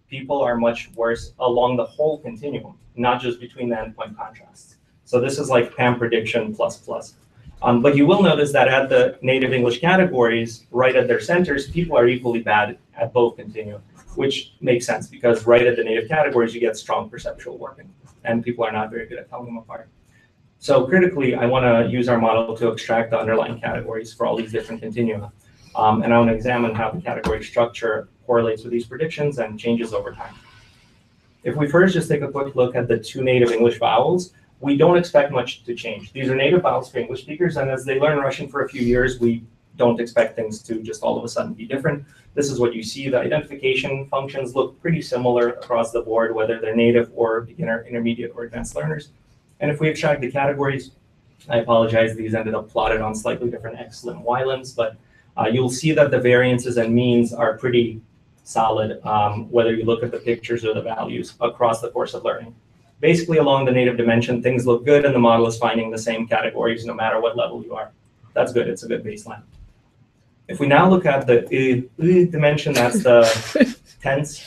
B: people are much worse along the whole continuum, not just between the endpoint contrasts. So this is like PAM prediction plus. But you will notice that at the native English categories, right at their centers, people are equally bad at both continua, which makes sense because right at the native categories, you get strong perceptual warping, and people are not very good at telling them apart. So critically, I want to use our model to extract the underlying categories for all these different continua. And I want to examine how the category structure correlates with these predictions and changes over time. If we first just take a quick look at the two native English vowels, we don't expect much to change. These are native vowels for English speakers, and as they learn Russian for a few years, we don't expect things to just all of a sudden be different. This is what you see. The identification functions look pretty similar across the board, whether they're native or beginner, intermediate, or advanced learners. And if we extract the categories, I apologize, these ended up plotted on slightly different x-lim, y-lims, but you'll see that the variances and means are pretty solid, whether you look at the pictures or the values across the course of learning. Basically, along the native dimension, things look good, and the model is finding the same categories no matter what level you are. That's good. It's a good baseline. If we now look at the dimension, that's the tense.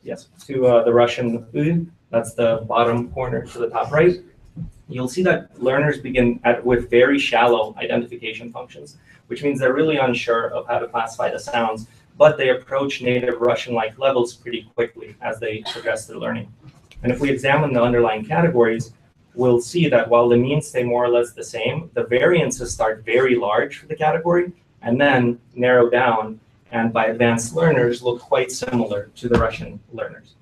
B: Yes, to the Russian that's the bottom corner to the top right. You'll see that learners begin with very shallow identification functions, which means they're really unsure of how to classify the sounds, but they approach native Russian-like levels pretty quickly as they progress through learning. And if we examine the underlying categories, we'll see that while the means stay more or less the same, the variances start very large for the category and then narrow down, and by advanced learners look quite similar to the Russian learners.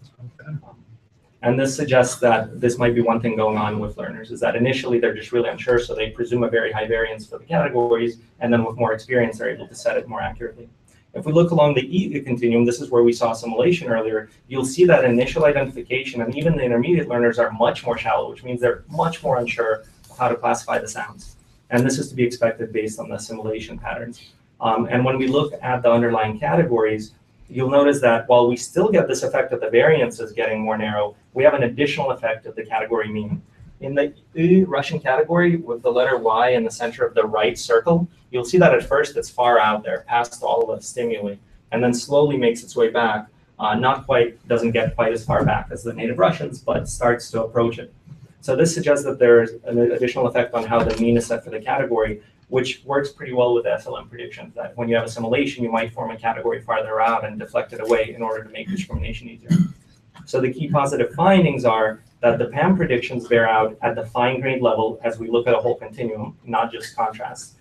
B: And this suggests that this might be one thing going on with learners, is that initially they're just really unsure, so they presume a very high variance for the categories, and then with more experience, they're able to set it more accurately. If we look along the E continuum, this is where we saw assimilation earlier, you'll see that initial identification and even the intermediate learners are much more shallow, which means they're much more unsure of how to classify the sounds. And this is to be expected based on the assimilation patterns. And when we look at the underlying categories, you'll notice that while we still get this effect of the variances getting more narrow, we have an additional effect of the category mean. In the Russian category, with the letter Y in the center of the right circle, you'll see that at first it's far out there, past all of the stimuli, and then slowly makes its way back. Doesn't get quite as far back as the native Russians, but starts to approach it. So this suggests that there's an additional effect on how the mean is set for the category, which works pretty well with SLM predictions, that when you have assimilation, you might form a category farther out and deflect it away in order to make discrimination easier. So the key positive findings are that the PAM predictions bear out at the fine-grained level as we look at a whole continuum, not just contrasts.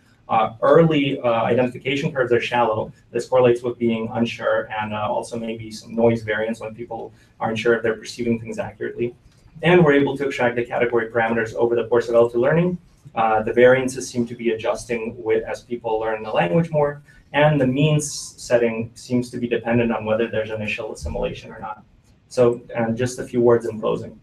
B: Early identification curves are shallow. This correlates with being unsure and also maybe some noise variance when people aren't sure if they're perceiving things accurately. And we're able to extract the category parameters over the course of L2 learning. The variances seem to be adjusting as people learn the language more, and the means setting seems to be dependent on whether there's initial assimilation or not. So, and just a few words in closing.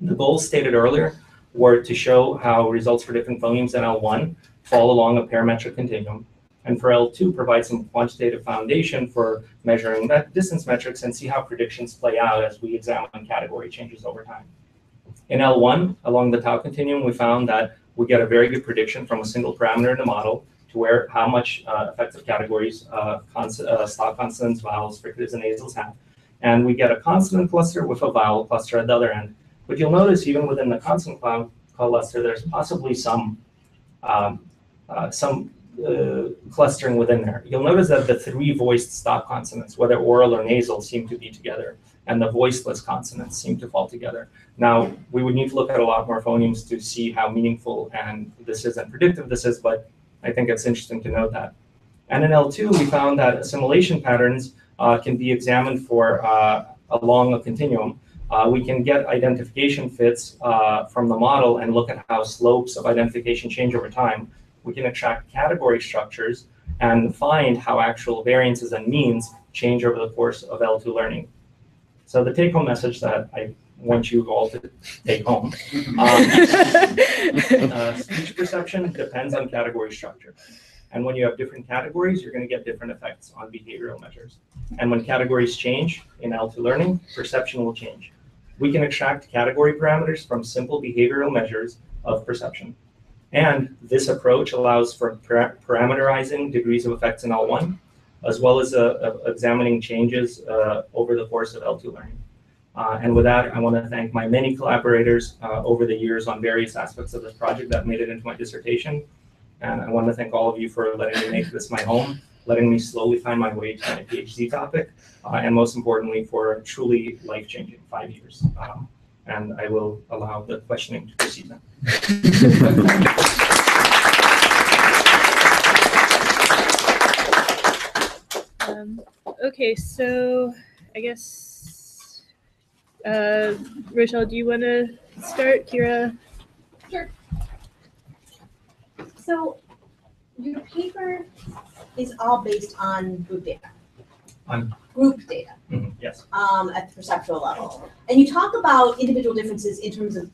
B: The goals stated earlier were to show how results for different phonemes in L1 fall along a parametric continuum, and for L2 provide some quantitative foundation for measuring distance metrics and see how predictions play out as we examine category changes over time. In L1, along the tau continuum, we found that we get a very good prediction from a single parameter in the model to how much effective categories, stop consonants, vowels, fricatives, and nasals have. And we get a consonant cluster with a vowel cluster at the other end. But you'll notice even within the consonant cluster, there's possibly some clustering within there. You'll notice that the three voiced stop consonants, whether oral or nasal, seem to be together, and the voiceless consonants seem to fall together. Now, we would need to look at a lot more phonemes to see how meaningful and this is and predictive this is, but I think it's interesting to note that. And in L2, we found that assimilation patterns can be examined for along a continuum. We can get identification fits from the model and look at how slopes of identification change over time. We can extract category structures and find how actual variances and means change over the course of L2 learning. So the take-home message that I want you all to take home, speech perception depends on category structure. And when you have different categories, you're going to get different effects on behavioral measures. And when categories change in L2 learning, perception will change. We can extract category parameters from simple behavioral measures of perception. And this approach allows for parameterizing degrees of effects in L1, as well as examining changes over the course of L2 learning. And with that, I want to thank my many collaborators over the years on various aspects of this project that made it into my dissertation. And I want to thank all of you for letting me make this my home, letting me slowly find my way to my PhD topic, and most importantly, for a truly life-changing 5 years. And I will allow the questioning to proceed now.
G: Okay, so I guess, Rochelle, do you want to start? Kira?
M: Sure. So your paper is all based on group data.
B: On
M: group data.
B: Yes.
M: At the perceptual level. And you talk about individual differences in terms of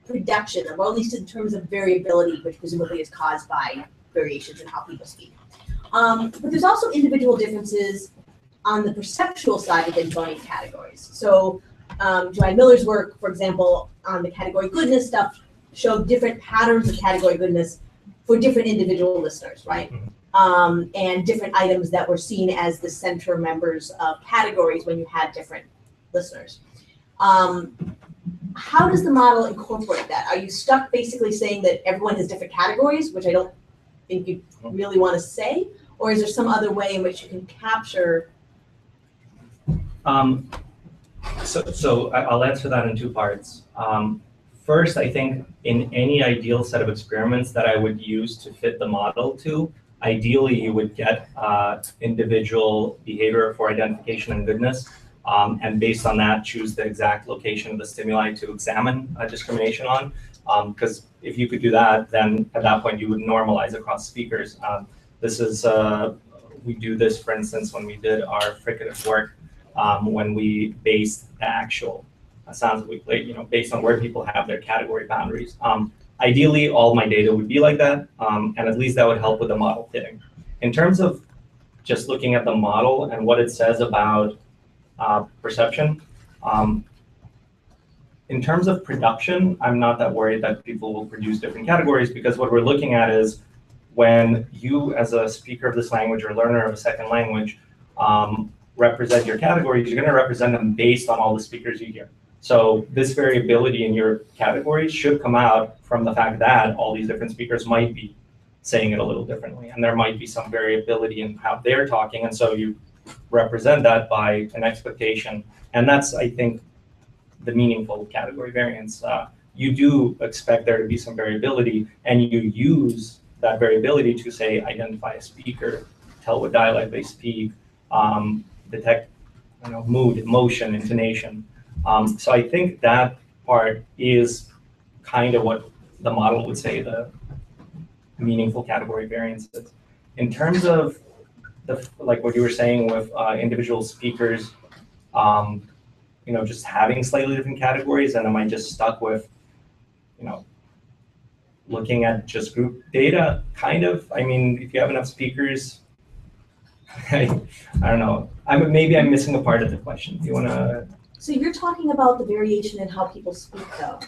M: production, or at least in terms of variability, which presumably is caused by variations in how people speak. But there's also individual differences on the perceptual side within joining categories. So Joanne Miller's work, for example, on the category goodness stuff showed different patterns of category goodness for different individual listeners, right? And different items that were seen as the center members of categories when you had different listeners. How does the model incorporate that? Are you stuck basically saying that everyone has different categories, which I don't think you really want to say? Or is there some other way in which you can capture?
B: So I'll answer that in two parts. First, I think in any ideal set of experiments that I would use to fit the model to, ideally you would get individual behavior for identification and goodness, and based on that, choose the exact location of the stimuli to examine discrimination on. Because if you could do that, then at that point you would normalize across speakers. This is, we do this, for instance, when we did our fricative work, when we based the actual sounds we play, based on where people have their category boundaries. Ideally, all my data would be like that, and at least that would help with the model fitting. In terms of just looking at the model and what it says about perception, in terms of production, I'm not that worried that people will produce different categories, because what we're looking at is when you, as a speaker of this language or learner of a second language, represent your categories, you're going to represent them based on all the speakers you hear. So this variability in your categories should come out from the fact that all these different speakers might be saying it a little differently, and there might be some variability in how they're talking, and so you represent that by an expectation. And that's, I think, the meaningful category variance. You do expect there to be some variability, and you use that variability to, say, identify a speaker, tell what dialect they speak, detect mood, emotion, intonation. So I think that part is kind of what the model would say the meaningful category variance is. In terms of like what you were saying with individual speakers, just having slightly different categories, and am I just stuck with, looking at just group data? Kind of. I mean, if you have enough speakers, I don't know. Maybe I'm missing a part of the question. Do you want to?
M: So you're talking about the variation in how people speak, though.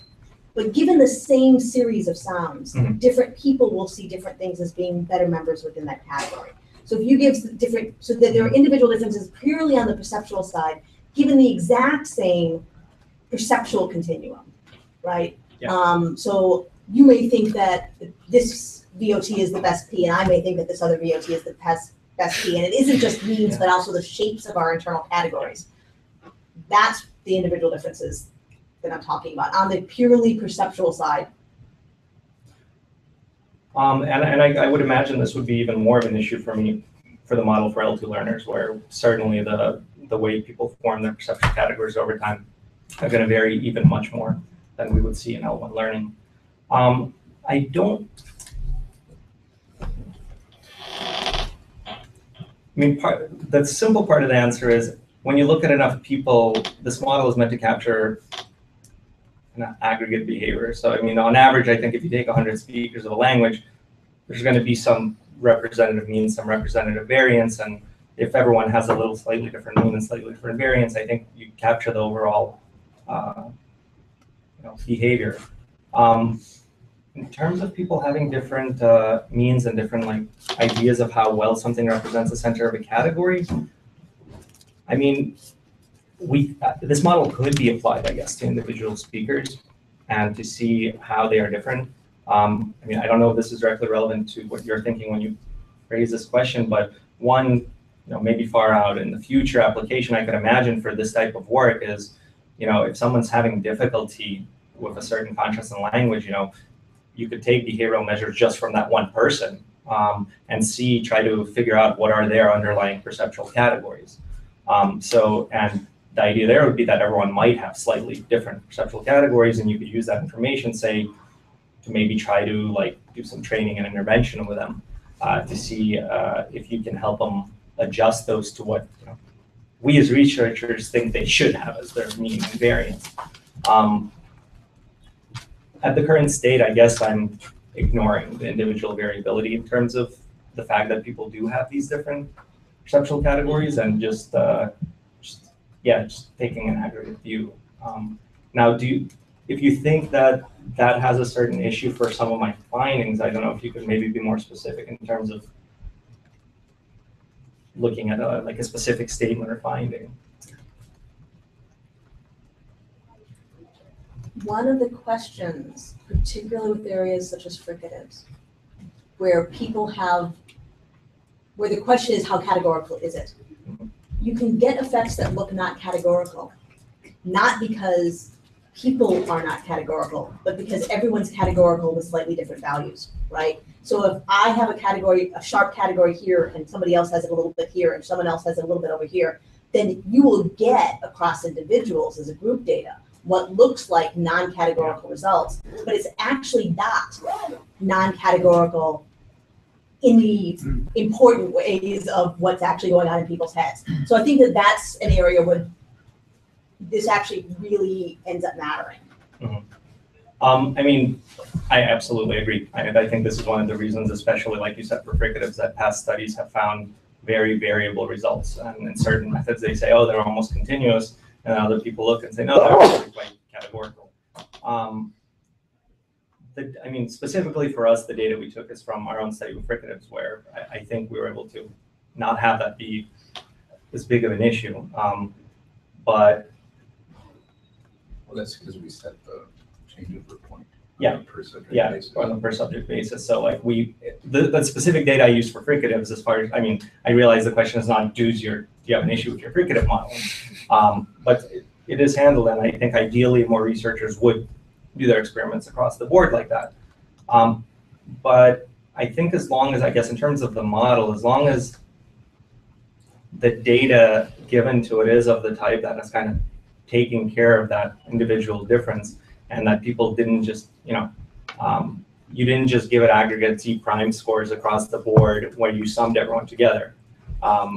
M: But given the same series of sounds, different people will see different things as being better members within that category. So if you give different, so that there are individual differences purely on the perceptual side, given the exact same perceptual continuum, right? Yeah. So you may think that this VOT is the best P, and I may think that this other VOT is the best P, and it isn't just means, but also the shapes of our internal categories. That's the individual differences that I'm talking about on the purely perceptual side.
B: And I would imagine this would be even more of an issue for me for the model for L2 learners, where certainly the way people form their perceptual categories over time are going to vary even much more than we would see in L1 learning. I don't. I mean, the simple part of the answer is when you look at enough people, this model is meant to capture an aggregate behavior. So, I mean, on average, I think if you take 100 speakers of a language, there's going to be some representative mean, some representative variance. And if everyone has a little slightly different mean and slightly different variance, I think you capture the overall behavior. In terms of people having different means and different ideas of how well something represents the center of a category, I mean, this model could be applied, I guess, to individual speakers and to see how they are different. I mean, I don't know if this is directly relevant to what you're thinking when you raise this question, but one, maybe far out in the future application I could imagine for this type of work is, if someone's having difficulty with a certain contrast in language, you could take behavioral measures just from that one person and try to figure out what are their underlying perceptual categories. And the idea there would be that everyone might have slightly different perceptual categories, and you could use that information, say, to maybe try to do some training and intervention with them to see if you can help them adjust those to what we as researchers think they should have as their mean and variance. At the current state, I guess I'm ignoring the individual variability in terms of the fact that people do have these different perceptual categories and just taking an aggregate view. Now, if you think that that has a certain issue for some of my findings, I don't know if you could maybe be more specific in terms of looking at a specific statement or finding.
M: One of the questions, particularly with areas such as fricatives, where the question is how categorical is it? You can get effects that look not categorical, not because people are not categorical, but because everyone's categorical with slightly different values, right? So if I have a sharp category here, and somebody else has it a little bit here, and someone else has it a little bit over here, then you will get across individuals as a group data what looks like non-categorical results, but it's actually not non-categorical in the important ways of what's actually going on in people's heads. So I think that that's an area where this actually really ends up mattering.
B: I mean, I absolutely agree. I think this is one of the reasons, especially like you said, for fricatives, that past studies have found very variable results. And in certain methods, they say, oh, they're almost continuous. And other people look and say, no, they're actually quite categorical. I mean, specifically for us, the data we took is from our own study with fricatives, where I think we were able to not have that be as big of an issue. But
F: well, that's because we set the change over point.
B: Yeah, on a per subject basis. So the specific data I used for fricatives, as far as, I mean, I realize the question is not, do you have an issue with your fricative model? But it is handled, and I think ideally more researchers would do their experiments across the board like that. But I think as long as, I guess in terms of the model, as long as the data given to it is of the type that is kind of taking care of that individual difference, and that people didn't just, you didn't just give it aggregate Z prime scores across the board where you summed everyone together.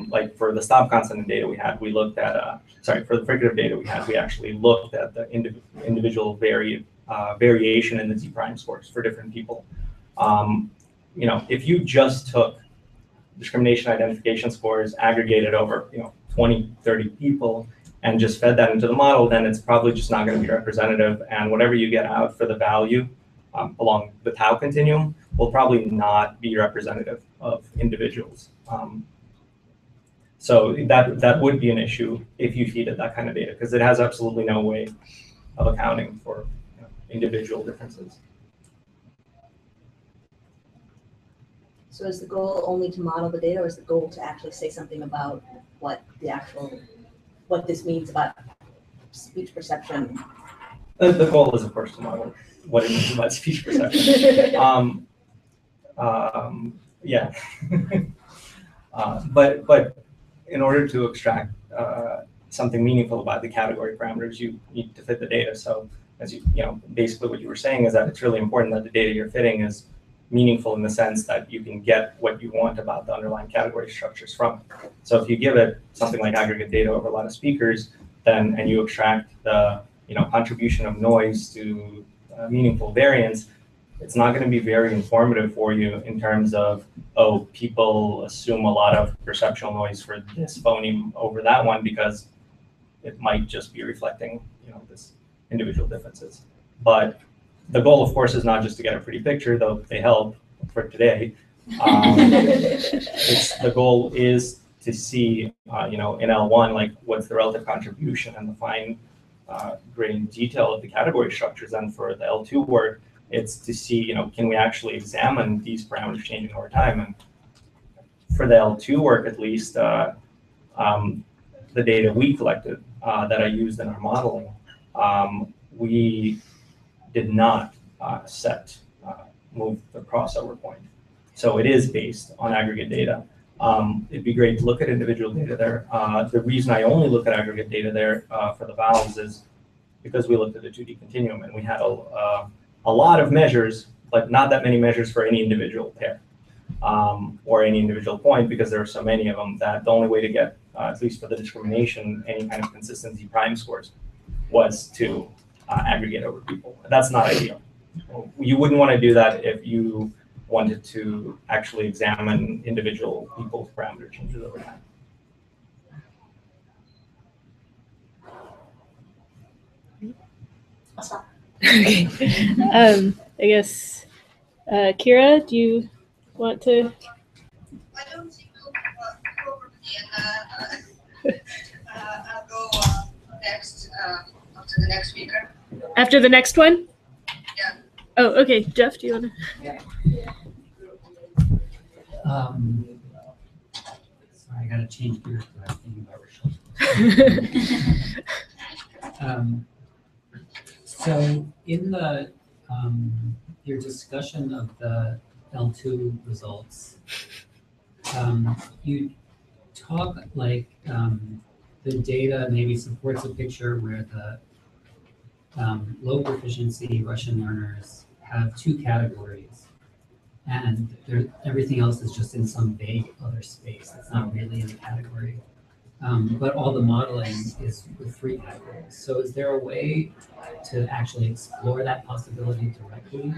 B: Like for the stop constant data we had, we looked at, for the fricative data we had, we actually looked at the individual variation in the Z prime scores for different people. If you just took discrimination identification scores aggregated over 20, 30 people and just fed that into the model, then it's probably just not going to be representative. And whatever you get out for the value along the tau continuum will probably not be representative of individuals. So that would be an issue if you feed it that kind of data, because it has absolutely no way of accounting for individual differences.
M: So is the goal only to model the data, or is the goal to actually say something about what this means about speech perception?
B: The goal is, of course, to model what it means about speech perception. Yeah. But in order to extract something meaningful about the category parameters, you need to fit the data. So as you know, basically what you were saying is that it's really important that the data you're fitting is meaningful in the sense that you can get what you want about the underlying category structures from it. So if you give it something like aggregate data over a lot of speakers, then and you extract the contribution of noise to meaningful variance, it's not going to be very informative for you in terms of, oh, people assume a lot of perceptual noise for this phoneme over that one because it might just be reflecting this individual differences. But the goal, of course, is not just to get a pretty picture, though they help for today. The goal is to see, in L1, like what's the relative contribution and the fine grained detail of the category structures. And for the L2 work, it's to see, can we actually examine these parameters changing over time? And for the L2 work, at least, the data we collected that I used in our modeling, we did not move the crossover point. So it is based on aggregate data. It'd be great to look at individual data there. The reason I only look at aggregate data there for the valves is because we looked at the 2D continuum and we had a lot of measures, but not that many measures for any individual pair or any individual point, because there are so many of them that the only way to get, at least for the discrimination, any kind of consistency prime scores was to aggregate over people. That's not ideal. You wouldn't want to do that if you wanted to actually examine individual people's parameter changes over time.
G: Okay. I guess, Kira, do you want to?
I: Why don't you go over and I'll go next after the next speaker.
G: After the next one?
I: Yeah.
G: Oh, okay. Jeff, do you want to?
D: Yeah. Sorry, I gotta change gears because I'm thinking about Rochelle. So in the your discussion of the L2 results, you talk like the data maybe supports a picture where the low proficiency Russian learners have two categories, and everything else is just in some vague other space. It's not really in a category. But all the modeling is with three categories. So is there a way to actually explore that possibility directly?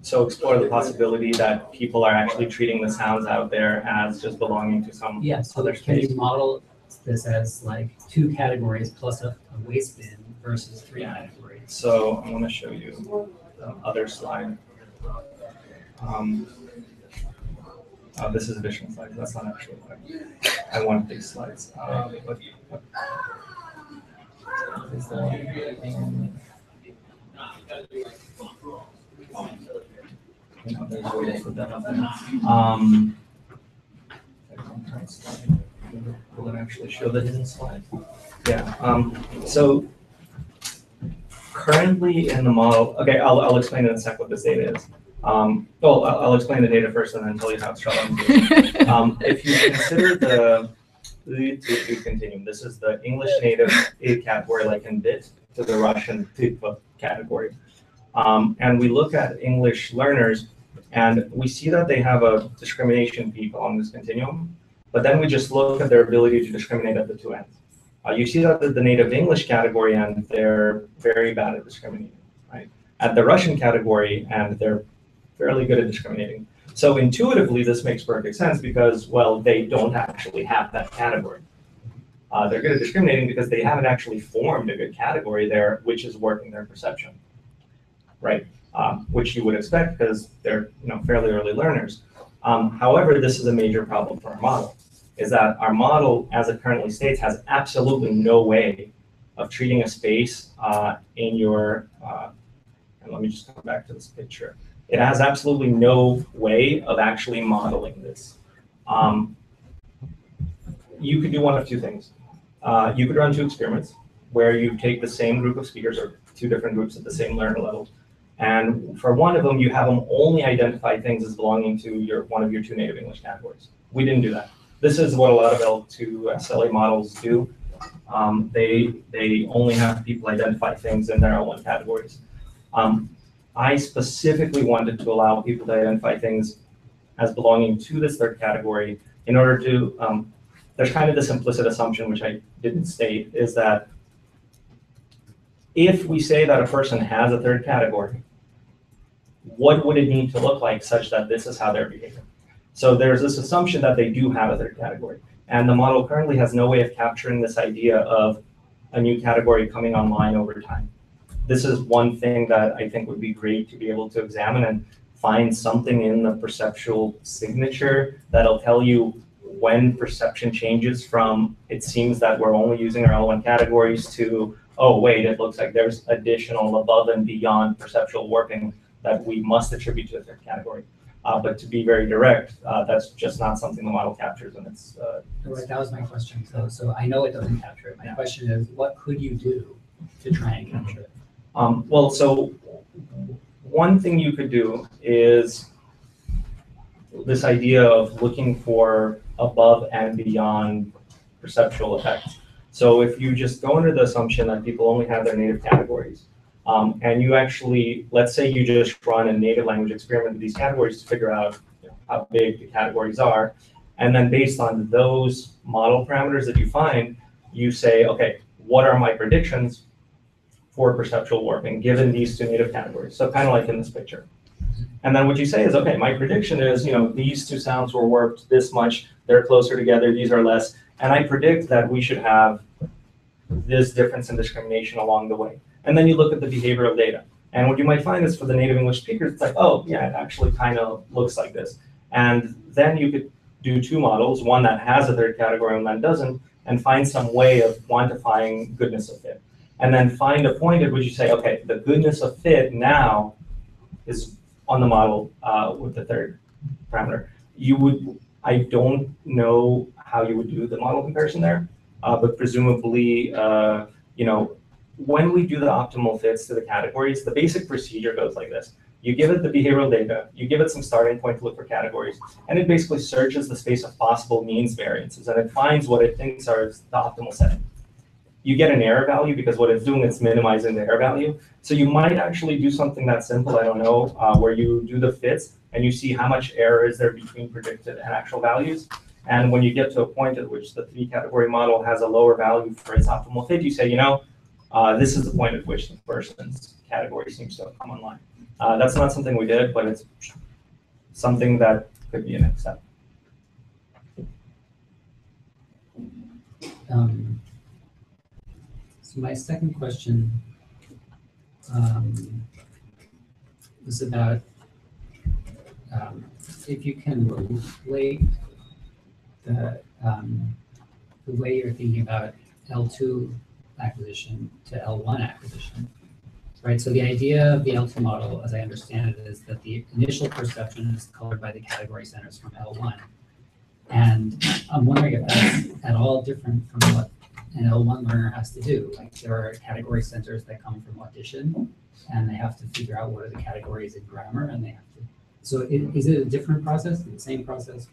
B: So explore the possibility that people are actually treating the sounds out there as just belonging to some other space.
D: Can you model this as like two categories plus a waste bin versus three categories?
B: So I'm going to show you the other slide. This is additional slides. That's not actually what I want these slides. But is the one? There's a way to put that up there. Will it actually show the hidden slide? Yeah. So currently in the model, okay, I'll explain in a sec what this data is. Well, I'll explain the data first and then tell you how it's shown. If you consider the continuum, this is the English native category, like in bit, to the Russian category. And we look at English learners, and we see that they have a discrimination peak along this continuum, but then we just look at their ability to discriminate at the two ends. You see that the native English category end, they're very bad at discriminating, right? At the Russian category end, they're fairly good at discriminating. So intuitively, this makes perfect sense because, well, they don't actually have that category. They're good at discriminating because they haven't actually formed a good category there, which is working their perception, right? Which you would expect because they're fairly early learners. However, this is a major problem for our model, is that our model, as it currently states, has absolutely no way of treating a space in your, and let me just come back to this picture. It has absolutely no way of actually modeling this. You could do one of two things. You could run two experiments where you take the same group of speakers or two different groups at the same learner level, And for one of them, you have them only identify things as belonging to one of your two native English categories. We didn't do that. This is what a lot of L2 SLA models do. They only have people identify things in their L1 categories. I specifically wanted to allow people to identify things as belonging to this third category in order to, there's kind of this implicit assumption, which I didn't state, is that if we say that a person has a third category, what would it need to look like such that this is how they're behaving? So there's this assumption that they do have a third category. And the model currently has no way of capturing this idea of a new category coming online over time. This is one thing that I think would be great to be able to examine and find something in the perceptual signature that'll tell you when perception changes from it seems that we're only using our L1 categories to, oh, wait, it looks like there's additional above and beyond perceptual warping that we must attribute to a third category. But to be very direct, that's just not something the model captures, and it's.
D: Right, that was my question. So I know it doesn't capture it. My question is, what could you do to try and capture it?
B: Well, so one thing you could do is this idea of looking for above and beyond perceptual effects. So if you just go under the assumption that people only have their native categories, and you actually, let's say you just run a native language experiment with these categories to figure out how big the categories are, and then based on those model parameters that you find, you say, okay, what are my predictions for perceptual warping given these two native categories? So kind of like in this picture. And then what you say is, okay, my prediction is, these two sounds were warped this much, they're closer together, these are less, and I predict that we should have this difference in discrimination along the way. And then you look at the behavioral data. And what you might find is for the native English speakers, it's like, oh, yeah, it actually kind of looks like this. And then you could do two models, one that has a third category and one that doesn't, and find some way of quantifying goodness of fit. And then find a point at which you say, okay, the goodness of fit now is on the model with the third parameter. I don't know how you would do the model comparison there, but presumably, when we do the optimal fits to the categories, the basic procedure goes like this. You give it the behavioral data, you give it some starting point to look for categories, and it basically searches the space of possible means variances, and it finds what it thinks are the optimal setting. You get an error value because what it's doing is minimizing the error value. So you might actually do something that simple, I don't know, where you do the fits and you see how much error is there between predicted and actual values. And when you get to a point at which the three category model has a lower value for its optimal fit, you say, this is the point at which the person's category seems to have come online. That's not something we did, but it's something that could be a next step.
D: So my second question was about if you can relate the way you're thinking about L2 acquisition to L1 acquisition, right? So the idea of the L2 model, as I understand it, is that the initial perception is colored by the category centers from L1. And I'm wondering if that's at all different from what an L1 learner has to do. Like there are category centers that come from audition, and they have to figure out what are the categories in grammar, and they have to. So is it a different process, the same process?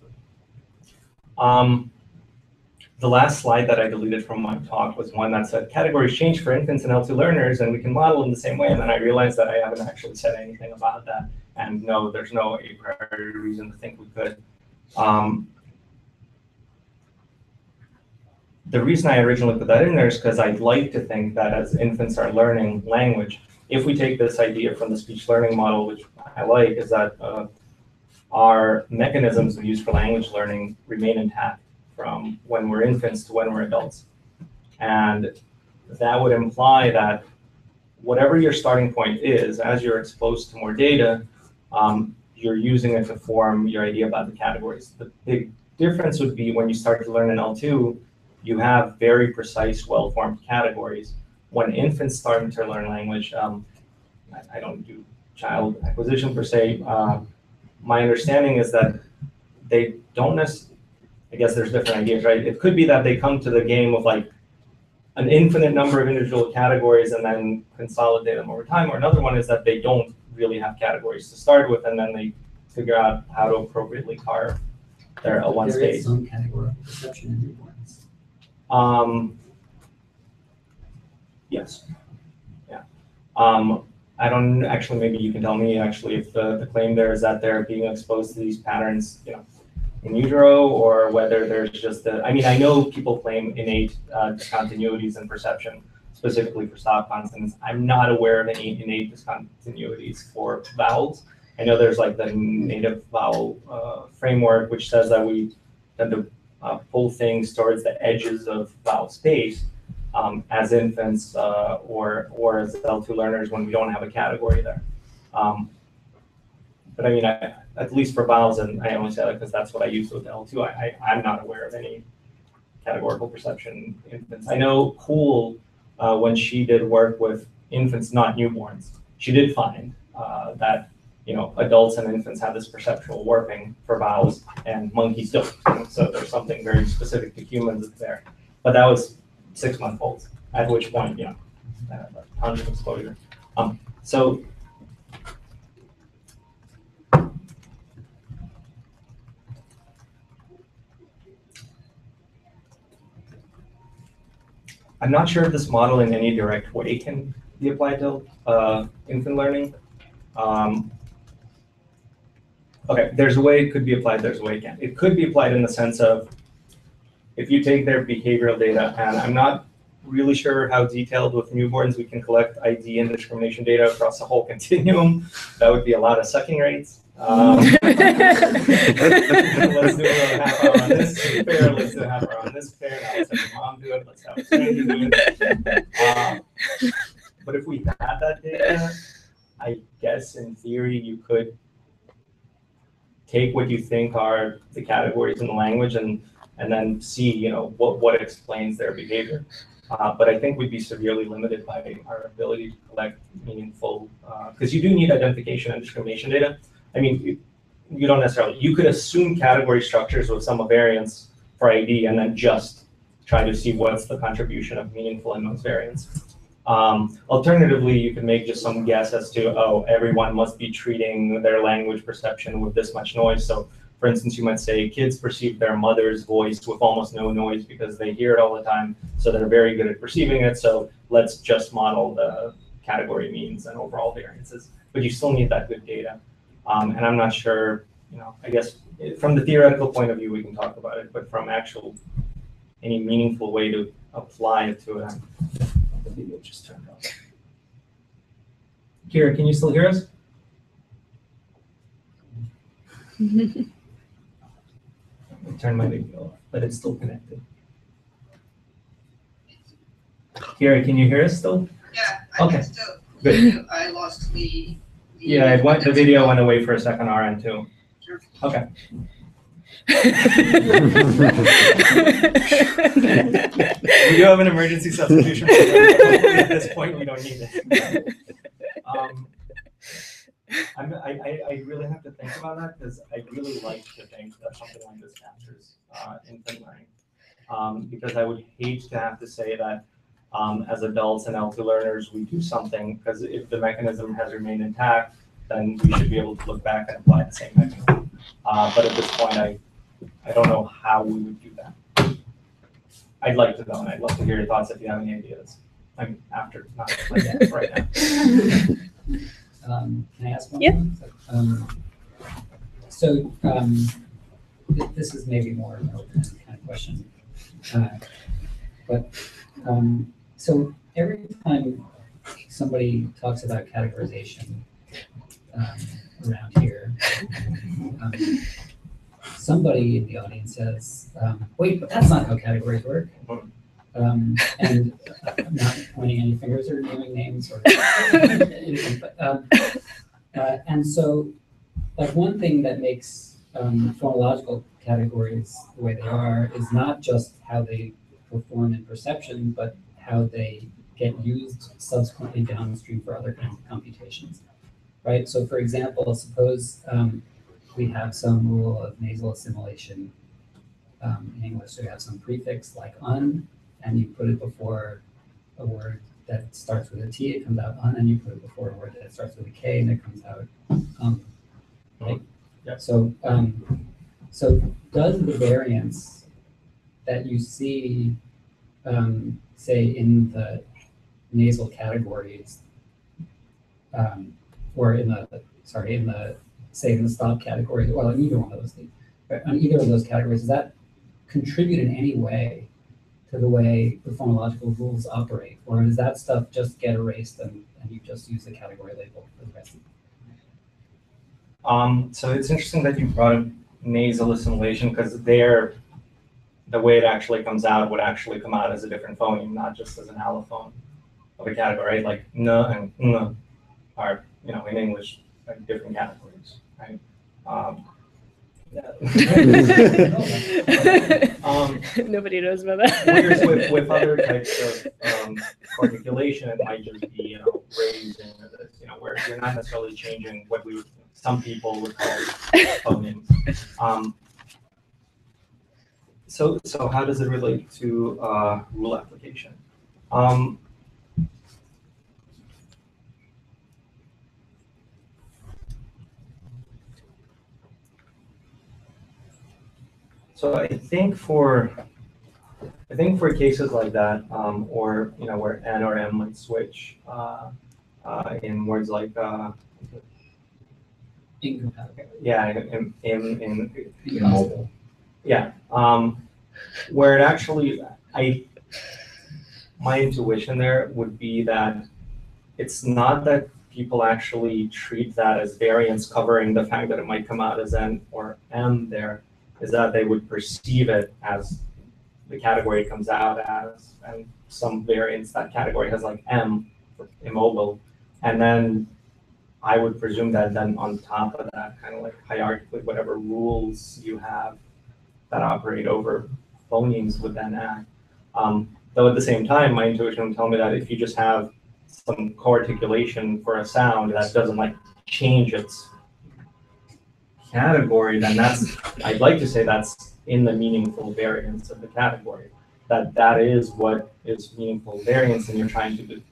B: The last slide that I deleted from my talk was one that said categories change for infants and L2 learners, and we can model in the same way. And then I realized that I haven't actually said anything about that. And no, there's no a priori reason to think we could. The reason I originally put that in there is because I'd like to think that as infants are learning language, if we take this idea from the speech learning model, which I like, is that our mechanisms we use for language learning remain intact from when we're infants to when we're adults. And that would imply that whatever your starting point is, as you're exposed to more data, you're using it to form your idea about the categories. The big difference would be when you start to learn in L2, you have very precise, well-formed categories. When infants start to learn language, I don't do child acquisition per se. My understanding is that they don't necessarily, I guess there's different ideas, right? It could be that they come to the game of like an infinite number of individual categories and then consolidate them over time. Or another one is that they don't really have categories to start with, and then they figure out how to appropriately carve their L1
D: There
B: space.
D: is some categorical perception in newborns.
B: Yes. Yeah. I don't actually. Maybe you can tell me actually if the claim there is that they're being exposed to these patterns, in utero, or whether there's just a. I mean, I know people claim innate discontinuities in perception, specifically for stop consonants. I'm not aware of any innate discontinuities for vowels. I know there's like the native vowel framework, which says that we tend to pull things towards the edges of vowel space as infants or as L2 learners when we don't have a category there. But I mean, at least for vowels, and I only say that because that's what I use with L2, I'm not aware of any categorical perception infants. I know Cool, when she did work with infants, not newborns, she did find that adults and infants have this perceptual warping for vowels, and monkeys don't. So there's something very specific to humans there. But that was 6-month-olds, at which point, tons of exposure. So I'm not sure if this model in any direct way can be applied to infant learning. Okay, there's a way it could be applied, there's a way it can't. It could be applied in the sense of if you take their behavioral data, and I'm not really sure how detailed with newborns we can collect ID and discrimination data across the whole continuum. That would be a lot of sucking rates. Let's do a half hour on this pair, let's do a half hour on this pair, now let's have your mom do it, let's have a stranger do it. But if we had that data, I guess in theory you could take what you think are the categories in the language and then see, what explains their behavior. But I think we'd be severely limited by our ability to collect meaningful, because you do need identification and discrimination data. I mean, you don't necessarily, you could assume category structures with some variance for ID and then just try to see what's the contribution of meaningful in those variants. Alternatively, you can make just some guess as to, everyone must be treating their language perception with this much noise. So for instance, you might say kids perceive their mother's voice with almost no noise because they hear it all the time. So they're very good at perceiving it. So let's just model the category means and overall variances. But you still need that good data. And I'm not sure, I guess from the theoretical point of view, we can talk about it, but from any meaningful way to apply it to it, the video just turned off. Kira, can you still hear us? I turned my video off, but it's still connected. Kira, can you hear us still?
I: Yeah, I
B: Okay.
I: can still.
B: Good.
I: I lost the
B: Yeah, the video went away for a second, our end too.
I: Sure.
B: Okay. We do have an emergency substitution program, but hopefully at this point we don't need it. I really have to think about that because I really like to think that something like this captures infant learning. Because I would hate to have to say that as adults and L2 learners we do something, because if the mechanism has remained intact, then we should be able to look back and apply the same mechanism. But at this point, I don't know how we would do that. I'd like to know, and I'd love to hear your thoughts if you have any ideas. I'm after, not like that right now.
D: Can I ask one?
G: Yeah.
D: This is maybe more of an open kind of question. So every time somebody talks about categorization around here, somebody in the audience says, wait, but that's not how categories work. And I'm not pointing any fingers or naming names or anything, but, and so like one thing that makes phonological categories the way they are is not just how they perform in perception, but how they get used subsequently downstream for other kinds of computations, right? So for example, suppose we have some rule of nasal assimilation in English. So you have some prefix like un, and you put it before a word that starts with a T, it comes out and then you put it before a word that starts with a K and it comes out. Right?
B: Yeah.
D: So so does the variance that you see, say in the nasal categories, or in the say in the stop category, well, in either one of those things, but on either of those categories, does that contribute in any way to the way the phonological rules operate, or does that stuff just get erased and you just use the category label for the rest of it?
B: So it's interesting that you brought up nasal assimilation, because there, the way it actually comes out would actually come out as a different phoneme, not just as an allophone of a category, like n and ng are, you know, in English, like different categories, right?
G: Nobody knows about that.
B: Whereas with other types of articulation, it might just be, you know, raised in, you know, where you're not necessarily changing what some people would call phonemes. So how does it relate to rule application? So I think for cases like that, or you know, where N or M might switch in words like
D: Incompatible.
B: yeah, immobile. Yeah, where it actually, my intuition there would be that it's not that people actually treat that as variance covering the fact that it might come out as N or M there, is that they would perceive it as the category it comes out as, and some variance that category has like M, immobile, and then I would presume that then on top of that, kind of like hierarchically, whatever rules you have that operate over phonemes would then act. Though at the same time, my intuition would tell me that if you just have some co-articulation for a sound that doesn't like change its category, then that's, I'd like to say that's in the meaningful variance of the category. That is what is meaningful variance, and you're trying to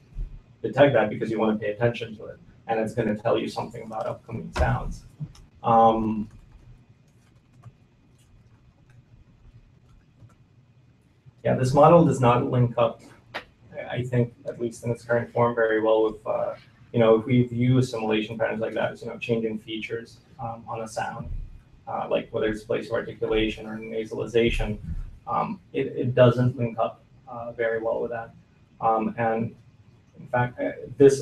B: detect that because you want to pay attention to it, and it's going to tell you something about upcoming sounds. Yeah, this model does not link up, I think, at least in its current form, very well with, you know, if we view assimilation patterns like that as, you know, changing features on a sound, like whether it's place of articulation or nasalization, it doesn't link up very well with that. And in fact,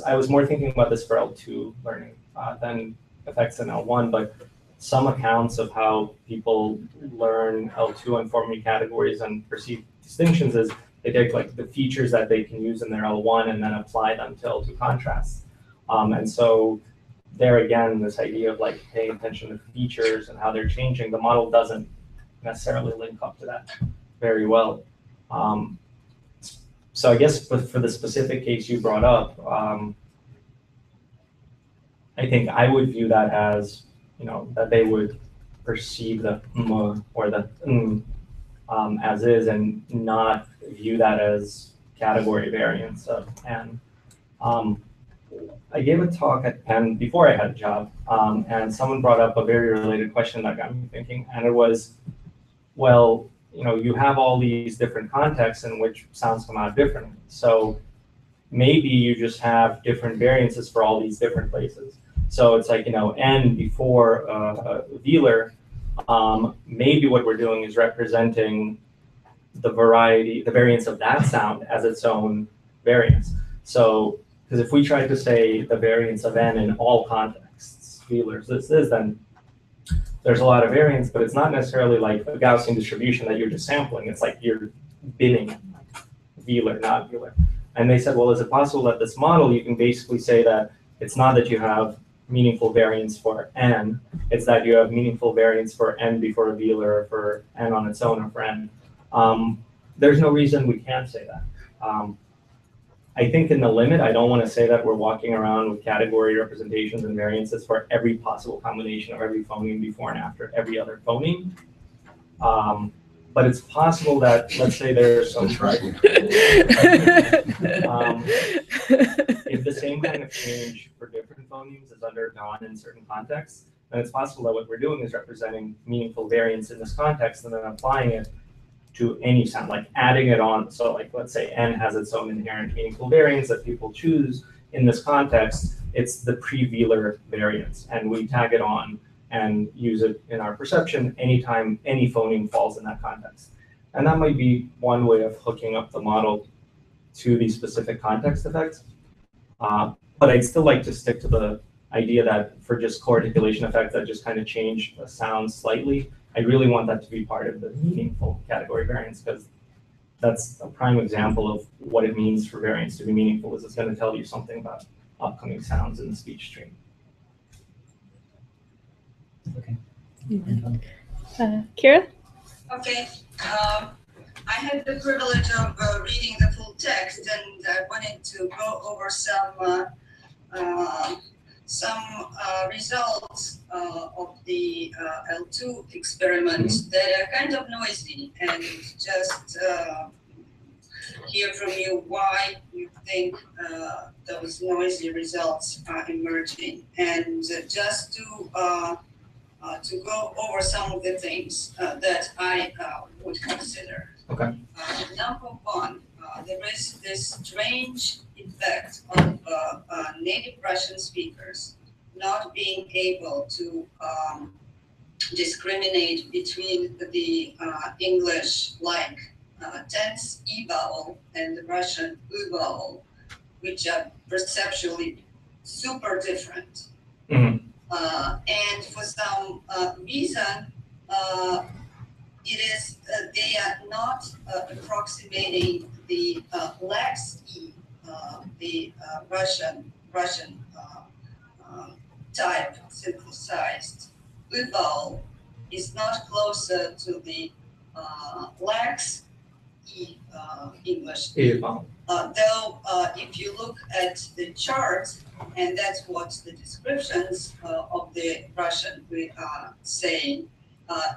B: I was more thinking about this for L2 learning than effects in L1, but some accounts of how people learn L2 and forming categories and perceive distinctions is they take like the features that they can use in their L1 and then apply them to L2 contrasts. And so there again, this idea of like paying attention to features and how they're changing, the model doesn't necessarily link up to that very well. So I guess for the specific case you brought up, I think I would view that as, you know, that they would perceive the m or the as is and not view that as category variance of N. I gave a talk at Penn before I had a job, and someone brought up a very related question that got me thinking, and it was, well, you know, you have all these different contexts in which sounds come out differently. So maybe you just have different variances for all these different places. So it's like, you know, N before velar, maybe what we're doing is representing the variance of that sound as its own variance. So, because if we try to say the variance of N in all contexts, velars, this is, then there's a lot of variance, but it's not necessarily like a Gaussian distribution that you're just sampling. It's like you're binning velar, not velar. And they said, well, is it possible that this model, you can basically say that it's not that you have meaningful variance for N, it's that you have meaningful variance for N before a velar, or for N on its own, or for N. There's no reason we can't say that. I think in the limit, I don't want to say that we're walking around with category representations and variances for every possible combination of every phoneme before and after every other phoneme. But it's possible that, let's say there's some if the same kind of change for different phonemes is undergone in certain contexts, then it's possible that what we're doing is representing meaningful variance in this context and then applying it to any sound, like adding it on. So like, let's say N has its own inherent meaningful variance that people choose in this context. It's the pre-Wheeler variance, and we tag it on and use it in our perception anytime any phoneme falls in that context. And that might be one way of hooking up the model to these specific context effects. But I'd still like to stick to the idea that for just co-articulation effects that just kind of change the sound slightly, I really want that to be part of the meaningful category variance, because that's a prime example of what it means for variance to be meaningful, is it's going to tell you something about upcoming sounds in the speech stream.
L: Okay.
G: Kira?
I: Okay. I had the privilege of reading the full text, and I wanted to go over some results of the L2 experiments that are kind of noisy, and just hear from you why you think those noisy results are emerging, and just to go over some of the things that I would consider.
B: Okay.
I: Number one, there is this strange effect of native Russian speakers not being able to discriminate between the English-like tense E vowel and the Russian U vowel, which are perceptually super different.
B: Mm-hmm.
I: And for some reason, it is they are not approximating the lax E, the Russian type synthesized U vowel is not closer to the lax E English
B: E vowel.
I: Though if you look at the chart, and that's what the descriptions of the Russian we are saying,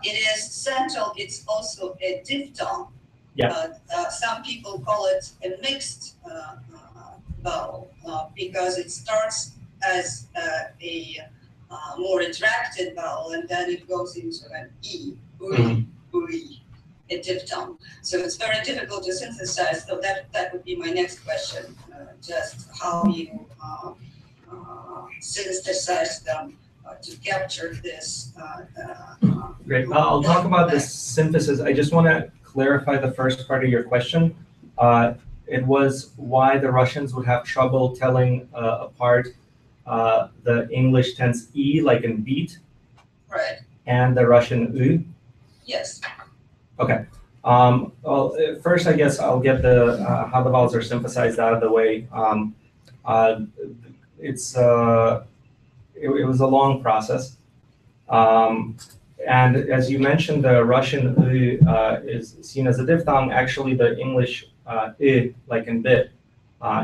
I: it is central. It's also a diphthong.
B: Yeah.
I: Some people call it a mixed vowel because it starts as a more retracted vowel, and then it goes into an E, ui, a diphthong. So it's very difficult to synthesize. So that would be my next question, just how you synthesize them to capture this.
B: Great. I'll talk about this synthesis. I just want to clarify the first part of your question. It was why the Russians would have trouble telling apart the English tense E, like in beat,
I: right,
B: and the Russian U.
I: Yes.
B: Okay. Well, first, I guess I'll get the how the vowels are synthesized out of the way. It was a long process. And as you mentioned, the Russian U is seen as a diphthong. Actually, the English I, like in bit,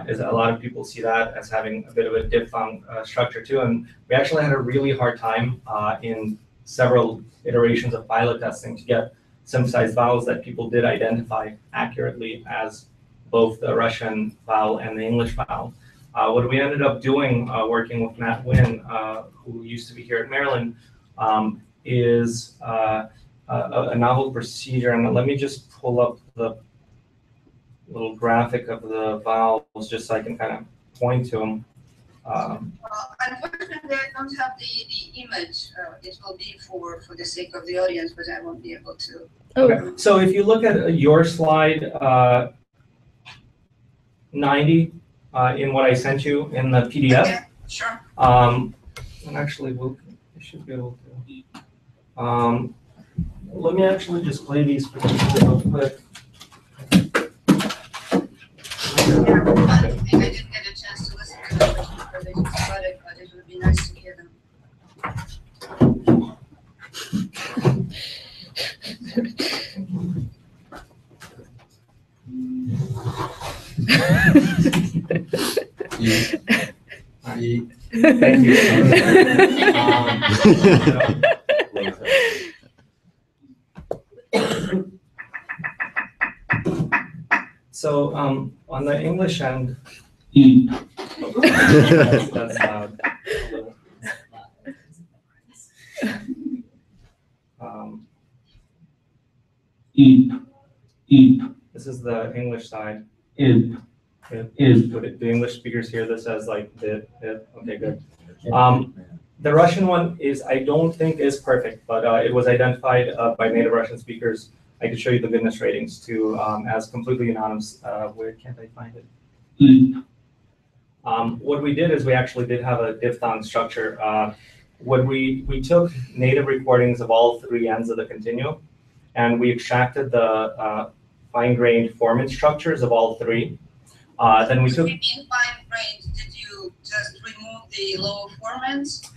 B: is a lot of people see that as having a bit of a diphthong structure too. And we actually had a really hard time in several iterations of pilot testing to get synthesized vowels that people did identify accurately as both the Russian vowel and the English vowel. What we ended up doing, working with Matt Wynn, who used to be here at Maryland, is a novel procedure. And let me just pull up the little graphic of the vowels just so I can kind of point to them.
I: Unfortunately, I don't have the image. It will be for the sake of the audience, but I won't be able to.
B: Okay. So if you look at your slide 90 in what I sent you in the PDF.
I: Okay, sure.
B: And actually, I should be able to. Let me actually just play these for you real quick.
I: I think I didn't get a chance to listen to the presentations about it, but it would be nice to hear them.
B: Thank you. So on the English end, That's loud. This is the English side. Do the English speakers hear this as like the? Okay, good. The Russian one is, I don't think is perfect, but it was identified by native Russian speakers. I could show you the goodness ratings too, as completely anonymous. Where can't I find it? What we did is we actually did have a diphthong structure. What we took native recordings of all three ends of the continuum, and we extracted the fine-grained formant structures of all three. Then we took.
I: In fine-grained, did you just remove the lower formants?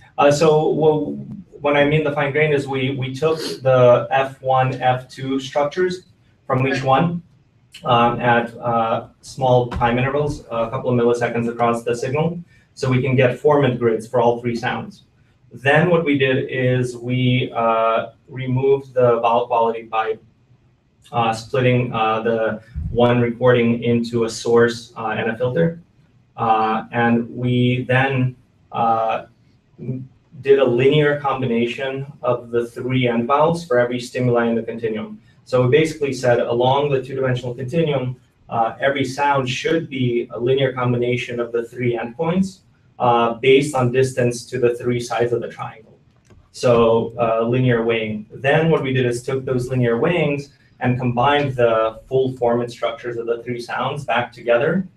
B: When I mean the fine-grained is we took the F1, F2 structures from each one at small time intervals, a couple of milliseconds across the signal, so we can get formant grids for all three sounds. Then what we did is we removed the vowel quality by splitting the one recording into a source and a filter. And we then did a linear combination of the three end vowels for every stimuli in the continuum. So we basically said along the two-dimensional continuum, every sound should be a linear combination of the three endpoints based on distance to the three sides of the triangle. So linear weighing. Then what we did is took those linear weighings and combined the full formant structures of the three sounds back together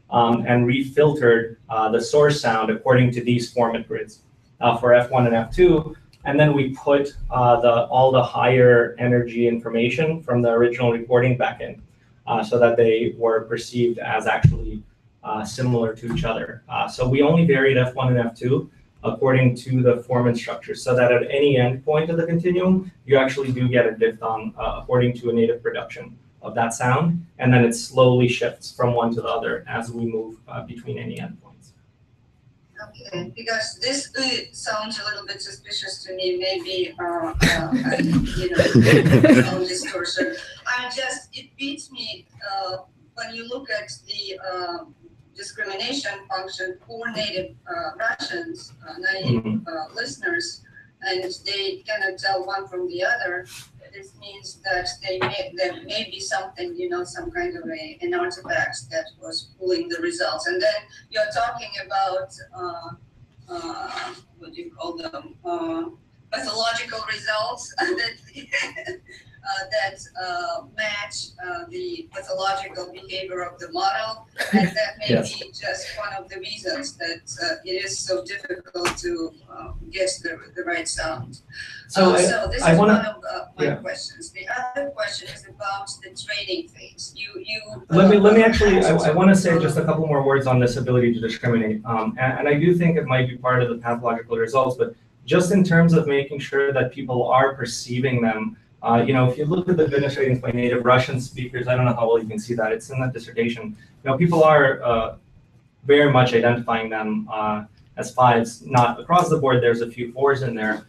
B: and refiltered the source sound according to these formant grids for F1 and F2. And then we put all the higher energy information from the original recording back in so that they were perceived as actually similar to each other. So we only varied F1 and F2 according to the formant structure, so that at any endpoint of the continuum, you actually do get a diphthong according to a native production of that sound, and then it slowly shifts from one to the other as we move between any endpoints.
I: Okay, because this sounds a little bit suspicious to me, maybe, sound distortion. It beats me when you look at the discrimination function for native Russians, naive listeners, and they cannot tell one from the other. This means that there may be something, some kind of an artifact that was pulling the results. And then you're talking about, what do you call them, pathological results that match the pathological behavior of the model, and that may be just one of the reasons that it is so difficult to guess the right sound. So this is one of my questions. The other question is about the training phase.
B: Let me actually, I want to say just a couple more words on this ability to discriminate, and I do think it might be part of the pathological results, but just in terms of making sure that people are perceiving them. If you look at the goodness ratings by native Russian speakers, I don't know how well you can see that. It's in that dissertation. People are very much identifying them as fives. Not across the board. There's a few fours in there.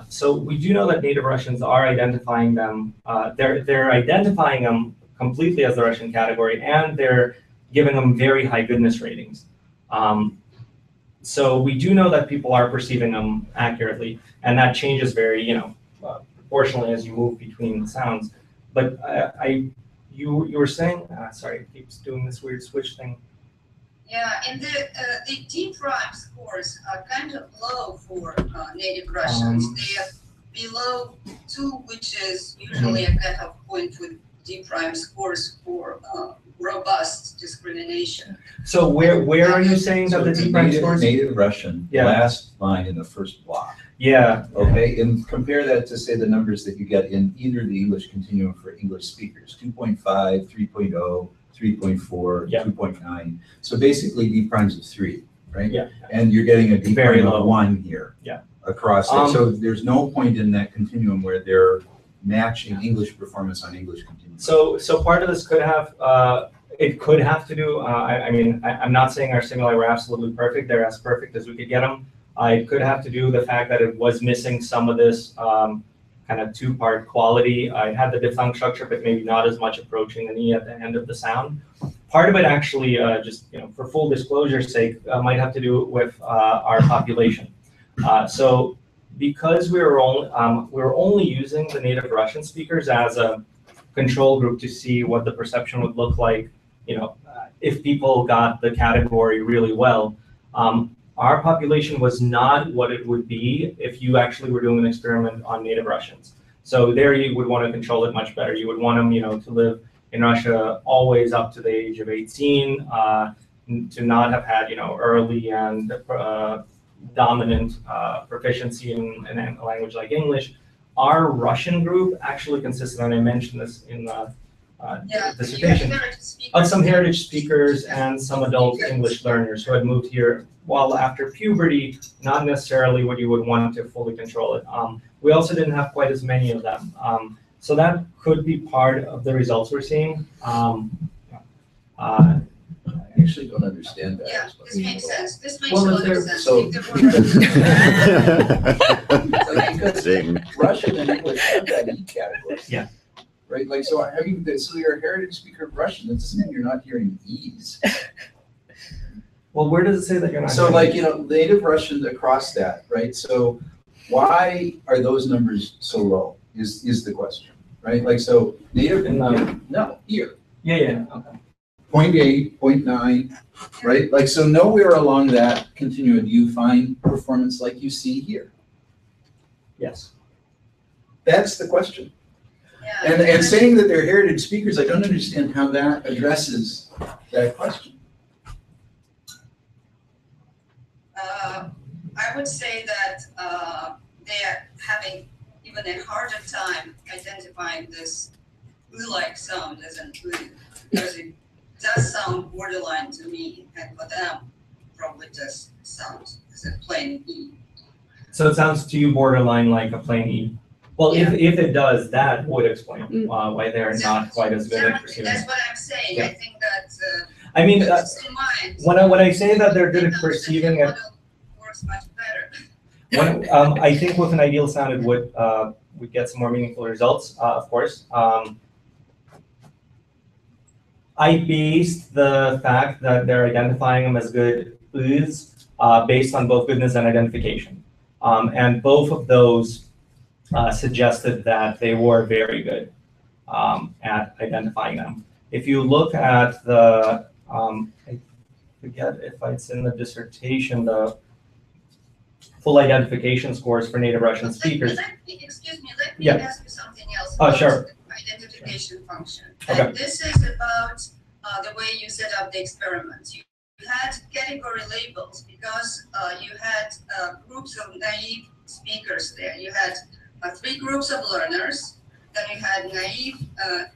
B: So we do know that native Russians are identifying them. They're identifying them completely as the Russian category, and they're giving them very high goodness ratings. So we do know that people are perceiving them accurately, and that changes very, proportionally as you move between the sounds. But you were saying, sorry, it keeps doing this weird switch thing.
I: Yeah, and the D prime scores are kind of low for native Russians. They are below 2, which is usually a cutoff point with D prime scores for robust discrimination.
B: So where are you saying that the D prime scores?
J: Native Russian, last line in the first block.
B: Yeah.
J: Okay, and compare that to, say, the numbers that you get in either the English continuum for English speakers, 2.5, 3.0, 3.4, 2.9. So basically D primes of 3, right?
B: Yeah.
J: And you're getting a D
B: Very
J: prime
B: low.
J: of 1 here.
B: Yeah.
J: Across it. So there's no point in that continuum where they're matching English performance on English continuum.
B: So part of this could have, it could have to do, I'm not saying our stimuli were absolutely perfect. They're as perfect as we could get them. It could have to do with the fact that it was missing some of this kind of two-part quality. I had the diphthong structure, but maybe not as much approaching an E at the end of the sound. part of it actually, just for full disclosure's sake, might have to do with our population. So because we were only using the native Russian speakers as a control group to see what the perception would look like, if people got the category really well. Our population was not what it would be if you actually were doing an experiment on native Russians. So there you would want to control it much better. You would want them, to live in Russia always up to the age of 18, to not have had, early and dominant proficiency in a language like English. Our Russian group actually consisted, and I mentioned this in the dissertation, of some heritage speakers and some adult English learners who had moved here while after puberty, not necessarily what you would want to fully control it. We also didn't have quite as many of them. So that could be part of the results we're seeing.
J: I actually don't understand that.
I: Yeah, this makes sense. This makes
J: Well,
I: a
J: if
I: lot
J: they're-
I: of sense.
J: so-
I: If there were-
K: Zing.
J: Russian and English have that E category.
B: Yeah.
J: Right, like, so so you're a heritage speaker of Russian, that doesn't mean you're not hearing E's.
B: Well, where does it say that you're not?
J: So
B: hearing
J: like, native Russian across that, right? So why are those numbers so low is the question, right? Like, so native,
B: In the-
J: no, here,
B: Yeah. Okay.
J: 0.8, 0.9, right? Like, so nowhere along that continuum do you find performance like you see here.
B: Yes.
J: That's the question.
I: Yeah.
J: And saying that they're heritage speakers, I don't understand how that addresses that question.
I: I would say that they are having even a harder time identifying this like sound as an because it does sound borderline to me, and for them probably just sounds as a plain E.
B: So it sounds to you borderline like a plain E. Well, if it does, that would explain why they're not quite as good at perceiving.
I: That's what I'm saying.
B: Yeah.
I: I think that
B: I mean,
I: just in mind,
B: when I say that they're good at perceiving it,
I: works much better.
B: I think with an ideal sound, it would get some more meaningful results. Of course, I based the fact that they're identifying them as good is based on both goodness and identification, and both of those suggested that they were very good at identifying them. If you look at the, I forget if it's in the dissertation, the full identification scores for native Russian speakers.
I: Excuse me, let me
B: Yeah.
I: ask you something else.
B: Oh,
I: about
B: sure.
I: the identification function.
B: Okay.
I: And this is about the way you set up the experiments. You had category labels because you had groups of naive speakers there. You had 3 groups of learners, then you had naive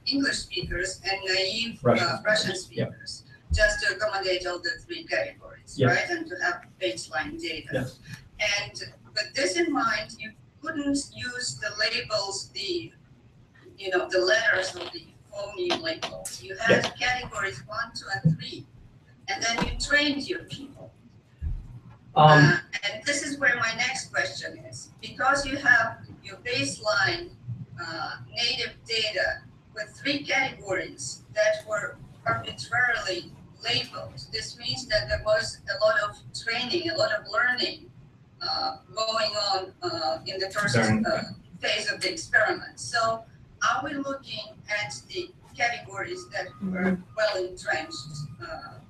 I: English speakers and naive Russian speakers, just to accommodate all the 3 categories,
B: Yeah.
I: right? And to have baseline data.
B: Yes.
I: And with this in mind, you couldn't use the labels, the letters of the phoneme labels. You had categories 1, 2, and 3, and then you trained your people. And this is where my next question is. Because you have your baseline native data with 3 categories that were arbitrarily labeled, this means that there was a lot of training, a lot of learning going on in the first phase of the experiment. So are we looking at the categories that were well entrenched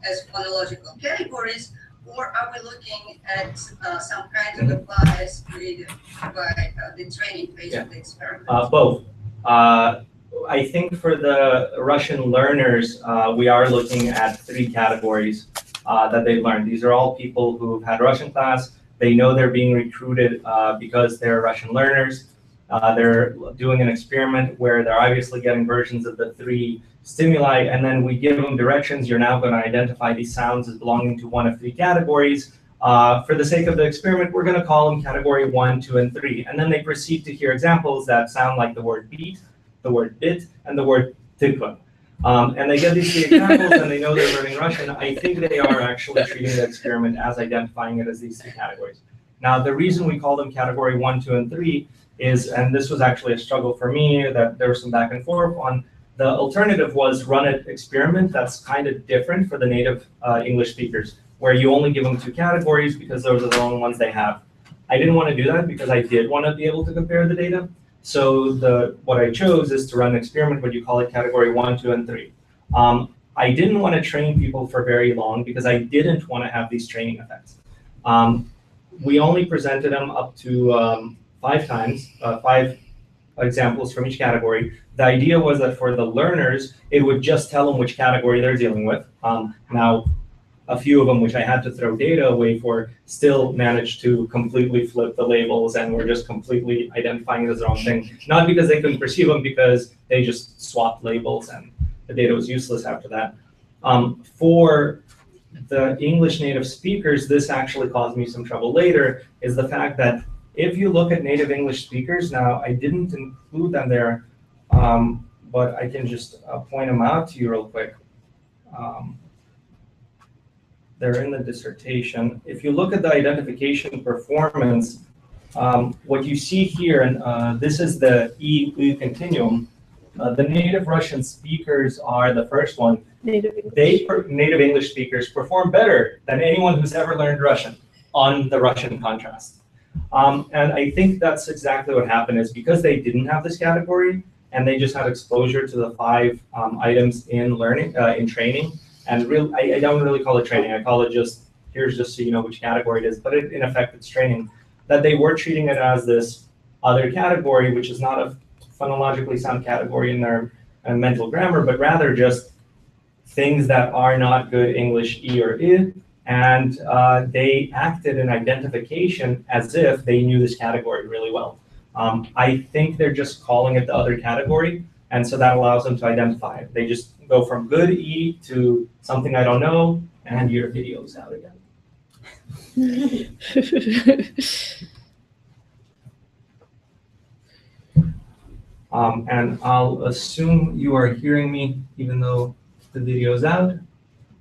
I: as phonological categories, or are we looking at some kind of a bias created by the training phase of the experiment?
B: Both. I think for the Russian learners, we are looking at 3 categories that they've learned. These are all people who've had Russian class. They know they're being recruited because they're Russian learners. They're doing an experiment where they're obviously getting versions of the 3 stimuli, and then we give them directions. You're now going to identify these sounds as belonging to one of 3 categories. For the sake of the experiment, we're going to call them category 1, 2, and 3. And then they proceed to hear examples that sound like the word beat, the word bit, and the word tikva. And they get these 3 examples and they know they're learning Russian. I think they are actually treating the experiment as identifying it as these 3 categories. Now, the reason we call them category 1, 2, and 3 is, and this was actually a struggle for me that there was some back and forth on, The alternative was run an experiment that's kind of different for the native English speakers, where you only give them 2 categories because those are the only ones they have. I didn't want to do that because I did want to be able to compare the data. So what I chose is to run an experiment, what you call it, category 1, 2, and 3. I didn't want to train people for very long because I didn't want to have these training effects. We only presented them up to 5 times, 5 examples from each category. The idea was that for the learners, it would just tell them which category they're dealing with. Now, a few of them, which I had to throw data away for, still managed to completely flip the labels and were just completely identifying it as their own thing. Not because they couldn't perceive them, because they just swapped labels and the data was useless after that. For the English native speakers, this actually caused me some trouble later, is the fact that if you look at native English speakers, now I didn't include them there, but I can just point them out to you real quick. They're in the dissertation. If you look at the identification performance, what you see here, and this is the E continuum, the native Russian speakers are the first one. Native English speakers perform better than anyone who's ever learned Russian on the Russian contrast. And I think that's exactly what happened, is because they didn't have this category and they just had exposure to the 5 items in learning, in training. And I don't really call it training. I call it just, here's just so you know which category it is, but in effect it's training. That they were treating it as this other category, which is not a phonologically sound category in their mental grammar, but rather just things that are not good English E or I, and they acted in identification as if they knew this category really well. I think they're just calling it the other category, and so that allows them to identify it. They just go from good E to something I don't know, and your video's out again. And I'll assume you are hearing me even though the video's out.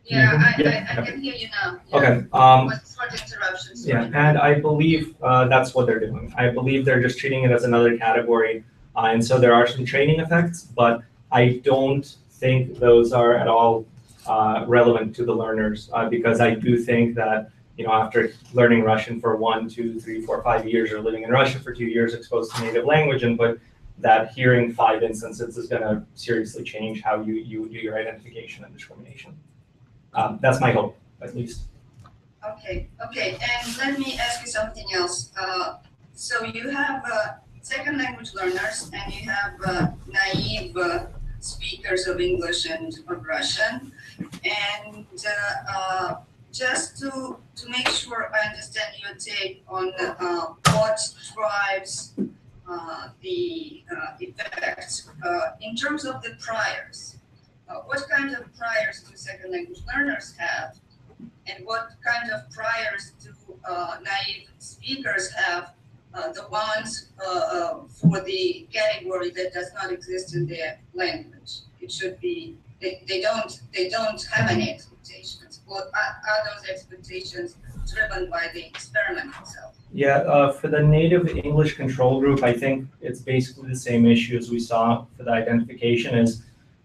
I: Yeah, I can hear you now.
B: Okay.
I: Short interruptions.
B: Yeah, and I believe that's what they're doing. I believe they're just treating it as another category, and so there are some training effects, but I don't think those are at all relevant to the learners, because I do think that, you know, after learning Russian for 1, 2, 3, 4, 5 years, or living in Russia for 2 years, exposed to native language input, that hearing 5 instances is going to seriously change how you do your identification and discrimination. That's my hope, at least.
I: Okay, and let me ask you something else. So you have second language learners, and you have naive speakers of English and of Russian, and just to make sure I understand your take on what drives the effects in terms of the priors. What kind of priors do second language learners have, and what kind of priors do naive speakers have? The ones for the category that does not exist in their language. It should be they don't have any expectations. What are those expectations driven by the experiment itself?
B: Yeah, for the native English control group, I think it's basically the same issue as we saw for the identification, is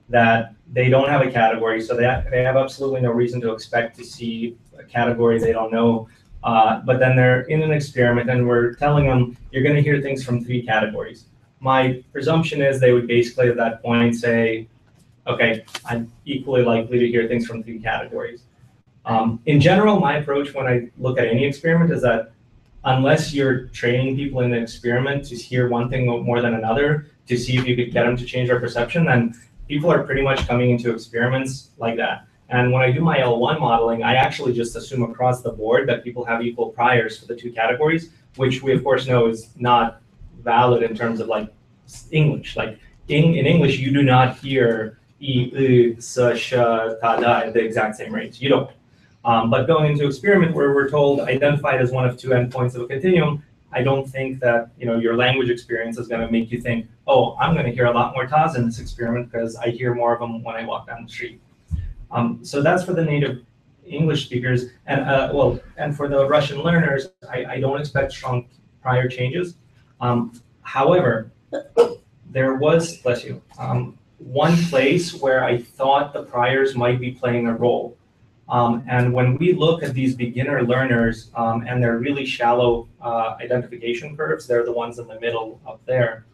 B: that they don't have a category, so they have absolutely no reason to expect to see a category they don't know. But then they're in an experiment, and we're telling them, you're going to hear things from 3 categories. My presumption is they would basically at that point say, okay, I'm equally likely to hear things from 3 categories. In general, my approach when I look at any experiment is that unless you're training people in the experiment to hear one thing more than another, to see if you could get them to change their perception, then people are pretty much coming into experiments like that. And when I do my L1 modeling, I actually just assume across the board that people have equal priors for the 2 categories, which we of course know is not valid in terms of like English. Like in English, you do not hear I, S, Sh, Ta, Da at the exact same rates. You don't. But going into experiment where we're told identified as one of 2 endpoints of a continuum, I don't think that, you know, your language experience is going to make you think, oh, I'm going to hear a lot more Tas in this experiment because I hear more of them when I walk down the street. So that's for the native English speakers, and and for the Russian learners, I don't expect strong prior changes. However, there was, bless you, one place where I thought the priors might be playing a role. And when we look at these beginner learners, and they're really shallow identification curves, they're the ones in the middle up there.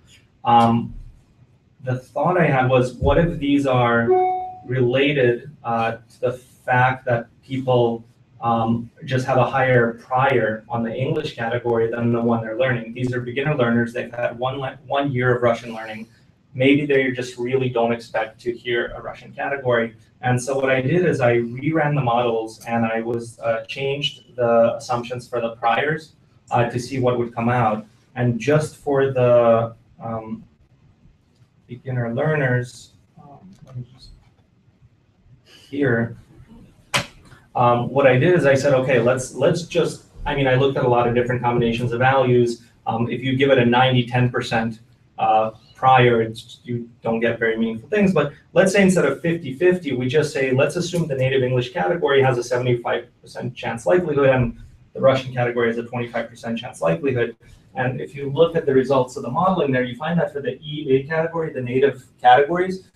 B: The thought I had was, what if these are related to the fact that people just have a higher prior on the English category than the one they're learning. These are beginner learners. They've had one year of Russian learning. Maybe they just really don't expect to hear a Russian category. And so what I did is I reran the models and I was changed the assumptions for the priors to see what would come out. And just for the beginner learners, let me just here. What I did is I said, okay, let's just, I mean, I looked at a lot of different combinations of values. If you give it a 90-10% prior, you don't get very meaningful things. But let's say instead of 50-50, we just say, let's assume the native English category has a 75% chance likelihood and the Russian category has a 25% chance likelihood. And if you look at the results of the modeling there, you find that for the EA category, the native categories,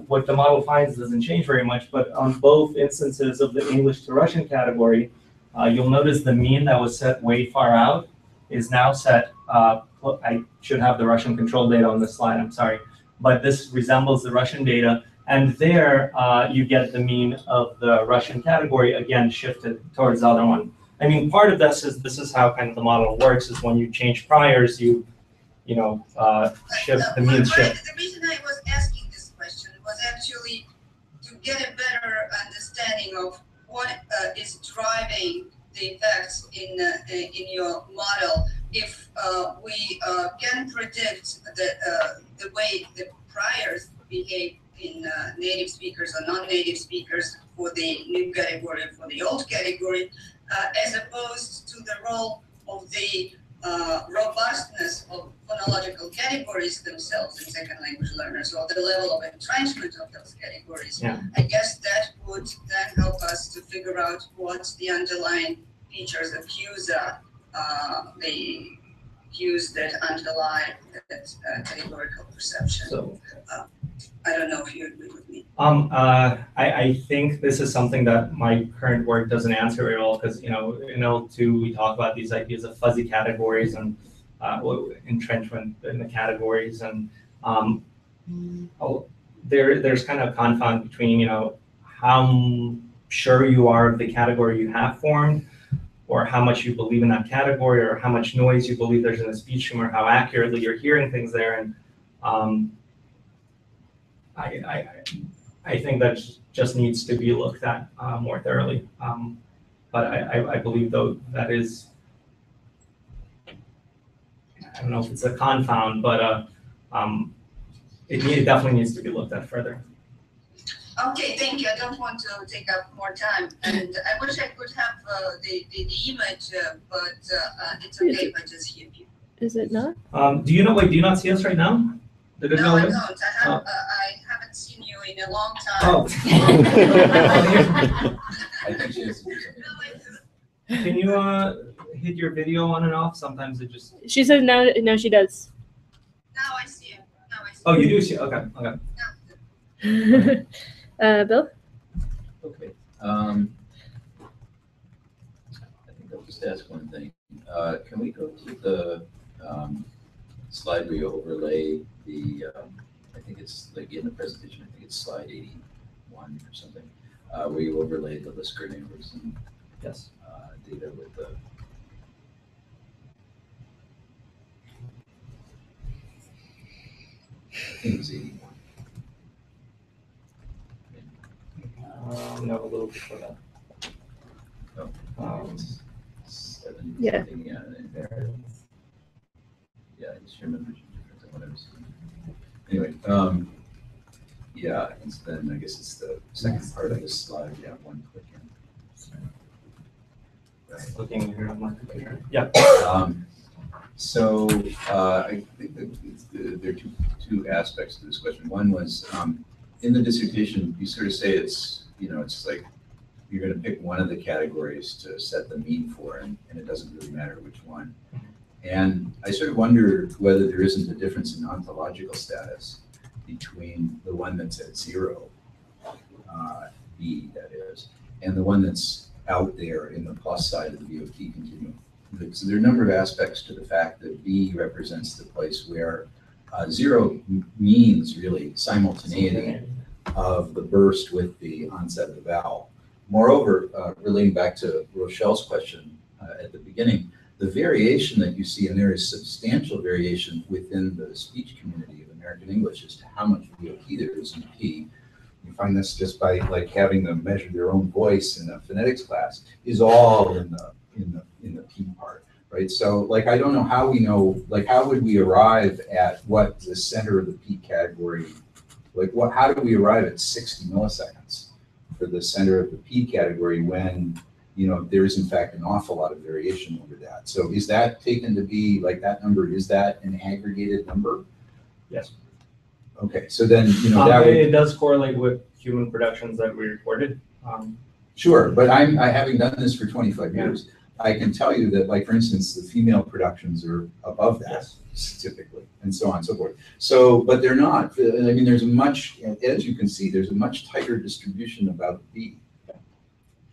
B: what the model finds doesn't change very much, but on both instances of the English to Russian category, you'll notice the mean that was set way far out is now set, I should have the Russian control data on this slide, I'm sorry, but this resembles the Russian data, and there you get the mean of the Russian category, again, shifted towards the other one. I mean, part of this is how kind of the model works, is when you change priors, you shift, the mean shift.
I: The reason I was asking this question was actually to get a better understanding of what is driving the effects in your model. If we can predict the way the priors behave in native speakers or non-native speakers for the new category, for the old category, as opposed to the role of the robustness of phonological categories themselves in second language learners, or the level of entrenchment of those categories.
B: Yeah.
I: I guess that would then help us to figure out what the underlying features of cues are, the cues that underlie that categorical perception. So, I don't know if you agree with me.
B: I think this is something that my current work doesn't answer very well, because in L2 we talk about these ideas of fuzzy categories and entrenchment in the categories, and there's kind of a confound between how sure you are of the category you have formed, or how much you believe in that category, or how much noise you believe there's in the speech stream, or how accurately you're hearing things there. And I think that just needs to be looked at more thoroughly. But I believe, though, that is, I don't know if it's a confound, but it definitely needs to be looked at further.
I: Okay, thank you. I don't want to take up more time, and I wish I could have the image, but it's okay if I just hear you.
G: Is it not?
B: Do you not see us right now?
I: No, I don't. I haven't seen you in a long time.
B: Oh.
J: I think she has.
B: Can you hit your video on and off? Sometimes it just.
G: She said now she does.
I: Now I see it. Now I see
B: Oh, you do see it. Okay.
G: Bill?
J: Okay. I think I'll just ask one thing. Can we go to the slide where you overlay the, I think it's like in the presentation, I think it's slide 81 or something, where you overlay the Lisker numbers and
B: yes,
J: data with the. I think it was 81.
B: No, a little before that.
J: Oh, it's 7
G: yeah.
J: Something, yeah, in there. Yeah, I just remember different than what I was doing. Anyway, yeah, and then I guess it's the second part of this slide. Yeah, one click in. Right.
B: Looking here on my computer. Yeah.
J: So I think that there are two aspects to this question. One was in the dissertation, you sort of say it's it's like you're going to pick one of the categories to set the mean for, and it doesn't really matter which one. And I sort of wonder whether there isn't a difference in ontological status. between the one that's at 0, B that is, and the one that's out there in the plus side of the BOT continuum. So there are a number of aspects to the fact that B represents the place where 0 means really simultaneity of the burst with the onset of the vowel. Moreover, relating back to Rochelle's question at the beginning, the variation that you see, and there is substantial variation within the speech community of American English as to how much BOT there is in P. You find this just by like having them measure their own voice in a phonetics class, is all in the P part, right? So like I don't know how we know, like how would we arrive at what the center of the P category, like what, how do we arrive at 60 milliseconds for the center of the P category when, you know, there is in fact an awful lot of variation over that. So is that taken to be like that number, is that an aggregated number?
B: Yes.
J: Okay, so then, you know, that would,
B: it does correlate with human productions that we recorded.
J: Sure, but I having done this for 25 years, I can tell you that, like, for instance, the female productions are above that typically, and so on and so forth. So, but they're not. I mean, there's a much, as you can see, there's a much tighter distribution about B.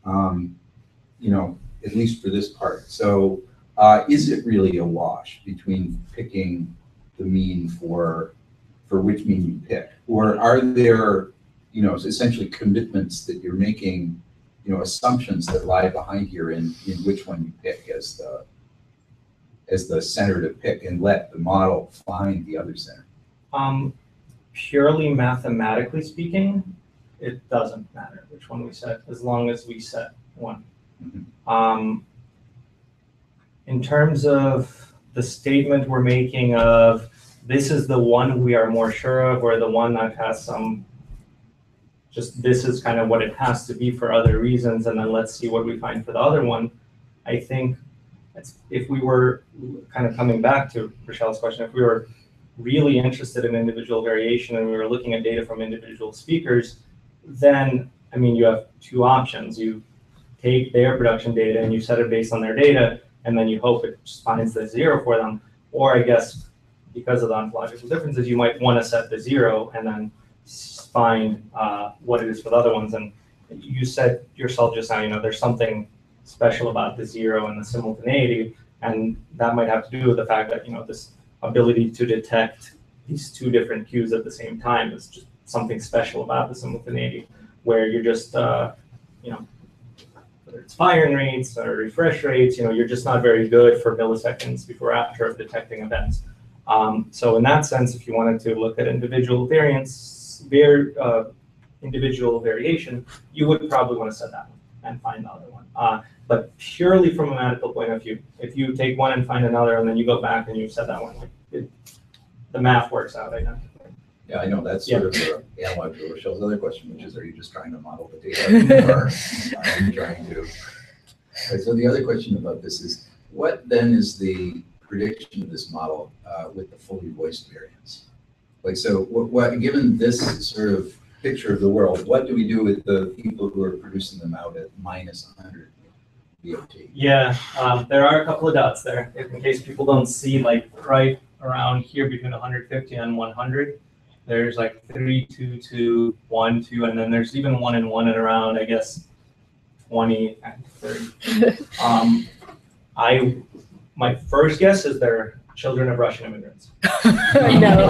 J: You know, at least for this part. So, is it really a wash between picking the mean for which mean you pick, or are there, you know, essentially commitments that you're making, you know, assumptions that lie behind here in which one you pick as the center to pick and let the model find the other center?
B: Purely mathematically speaking, it doesn't matter which one we set, as long as we set one.
J: Mm-hmm.
B: In terms of the statement we're making of this is the one we are more sure of, or the one that has some, just this is kind of what it has to be for other reasons, and then let's see what we find for the other one. I think if we were kind of coming back to Rochelle's question, if we were really interested in individual variation and we were looking at data from individual speakers, then, I mean, you have two options. You take their production data and you set it based on their data, and then you hope it just finds the 0 for them. Or I guess, because of the ontological differences, you might want to set the 0 and then find what it is for the other ones. And you said yourself just now, you know, there's something special about the 0 and the simultaneity, and that might have to do with the fact that, you know, this ability to detect these two different cues at the same time is just something special about the simultaneity, where you're just, you know, whether it's firing rates or refresh rates, you know, you're just not very good for milliseconds before or after of detecting events. So in that sense, if you wanted to look at individual variance, individual variation, you would probably want to set that one and find the other one. But purely from a mathematical point of view, if you take one and find another, and then you go back and you set that one, the math works out identically.
J: Yeah, I know that's sort of the analog to Rochelle's other question, which is, are you just trying to model the data, or are you trying to? Right, so the other question about this is, what then is the prediction of this model with the fully voiced variance? Like, so what, given this sort of picture of the world, what do we do with the people who are producing them out at -100 BOT?
B: Yeah, there are a couple of dots there, in case people don't see, like right around here between 150 and 100. There's like 3, 2, 2, 1, 2, and then there's even 1 and 1 at around, I guess, 20 and 30. My first guess is they're children of Russian immigrants.
E: I know.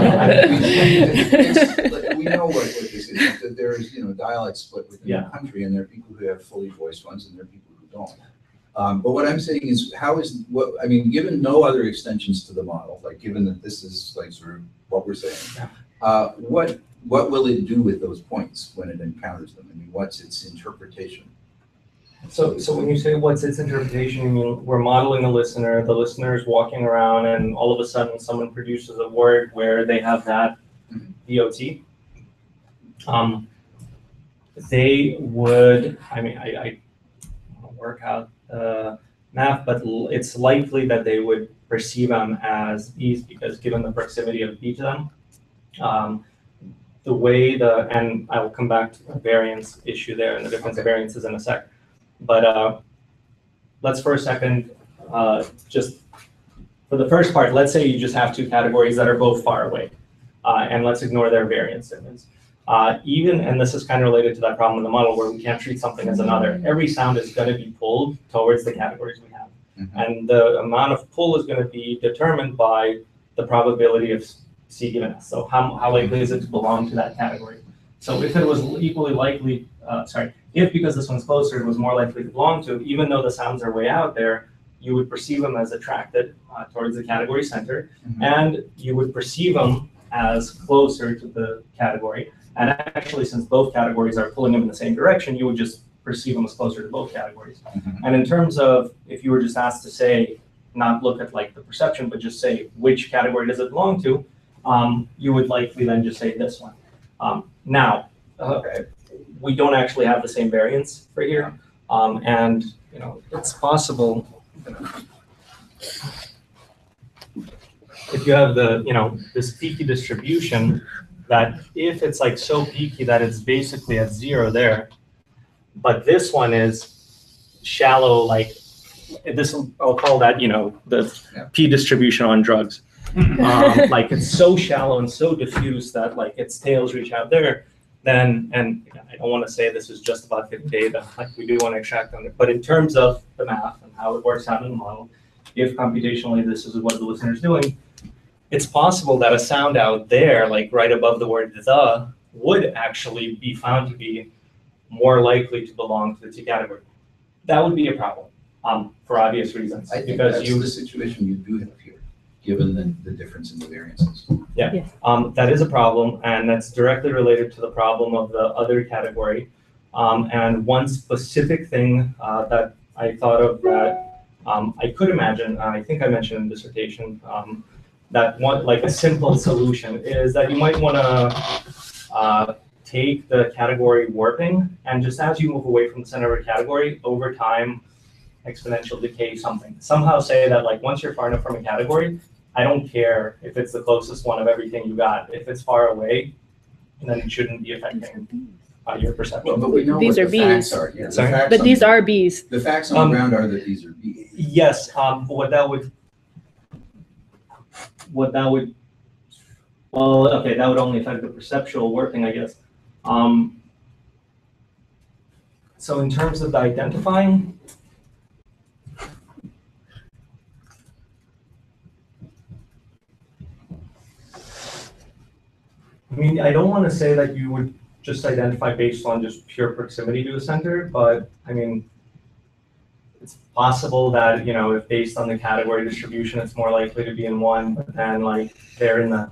J: We know what this is, that there's, you know, dialect split within the country, and there are people who have fully voiced ones, and there are people who don't. But what I'm saying is, I mean, given no other extensions to the model, like given that this is like sort of what we're saying, what will it do with those points when it encounters them? I mean, what's its interpretation?
B: So when you say what's its interpretation, you mean we're modeling the listener is walking around, and all of a sudden someone produces a word where they have that DOT. They would, I mean, I want to work out the math, but it's likely that they would perceive them as B's, because given the proximity of B to them, the way and I will come back to the variance issue there and the difference of variances in a sec. But let's for a second, just for the first part, let's say you just have two categories that are both far away. and let's ignore their variance difference. Even, and this is kind of related to that problem in the model where we can't treat something as another, every sound is going to be pulled towards the categories we have. And the amount of pull is going to be determined by the probability of C given S. So how likely is it to belong to that category? So if it was equally likely, if because this one's closer, it was more likely to belong to, even though the sounds are way out there, you would perceive them as attracted towards the category center, and you would perceive them as closer to the category. And actually, since both categories are pulling them in the same direction, you would just perceive them as closer to both categories. And in terms of, if you were just asked to say, not look at like the perception, but just say which category does it belong to, you would likely then just say this one. Now, we don't actually have the same variance for here, and it's possible. If you have this peaky distribution, that if it's like so peaky that it's basically at 0 there, but this one is shallow, like this, I'll call that, the P distribution on drugs. Like it's so shallow and so diffuse that like its tails reach out there, then, and I don't want to say this is just about fit data, like we do want to extract on it, but in terms of the math and how it works out in the model, if computationally this is what the listener is doing, it's possible that a sound out there, like right above the word the, would actually be found to be more likely to belong to the T category. That would be a problem for obvious reasons.
J: I think
B: because
J: that's the situation you do have here, given the difference in the variances.
B: Yeah, that is a problem, and that's directly related to the problem of the other category. And one specific thing that I thought of that I could imagine, I think I mentioned in dissertation, that one, like a simple solution is that you might want to take the category warping, and just as you move away from the center of a category, over time, exponential decay something. Somehow say that like once you're far enough from a category, I don't care if it's the closest one of everything you got. If it's far away, then it shouldn't be affecting your perception.
J: But we know
G: These
J: what
G: are
J: the facts
G: Bs.
J: are. Yeah, the
B: Sorry?
J: facts
G: But
J: on
G: these
J: the-
G: are Bs.
J: The facts on the ground are that these are Bs.
B: Yes, what that would, well, okay, that would only affect the perceptual working, I guess. So in terms of the identifying, I mean, I don't want to say that you would just identify based on just pure proximity to a center, but I mean, it's possible that, if based on the category distribution, it's more likely to be in one, but then like they're in the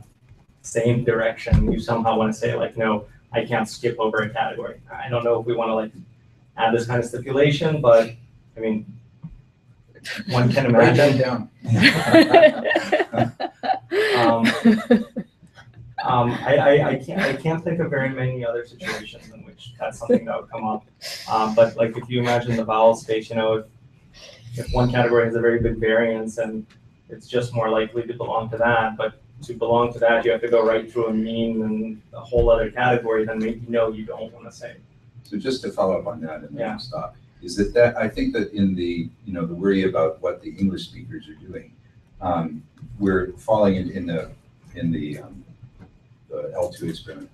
B: same direction, you somehow want to say like, no, I can't skip over a category. I don't know if we want to like add this kind of stipulation, but I mean, one can imagine. I can't think of very many other situations in which that's something that would come up. But like if you imagine the vowel space, if one category has a very big variance, and it's just more likely to belong to that, but to belong to that, you have to go right through a mean and a whole other category, then maybe you don't want to say.
J: So just to follow up on that and then stop, is that I think that in the, the worry about what the English speakers are doing, we're falling in the L2 experiment.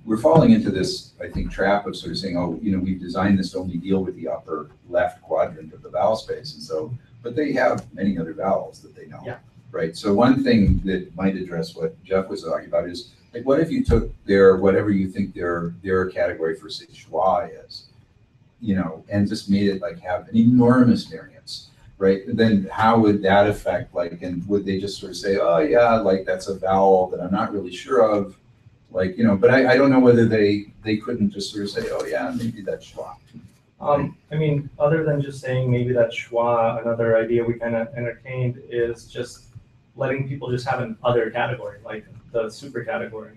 J: We're falling into this, I think, trap of sort of saying, oh, we've designed this to only deal with the upper left quadrant of the vowel space. And so, but they have many other vowels that they know, right? So one thing that might address what Jeff was talking about is, like, what if you took whatever you think their category for, say, schwa is, and just made it like have an enormous variance, right? Then how would that affect, like, and would they just sort of say, oh yeah, like that's a vowel that I'm not really sure of, like, but I don't know whether they couldn't just sort of say, oh yeah, maybe that's schwa.
B: I mean, other than just saying maybe that's schwa, another idea we kind of entertained is just letting people just have an other category, like the super category,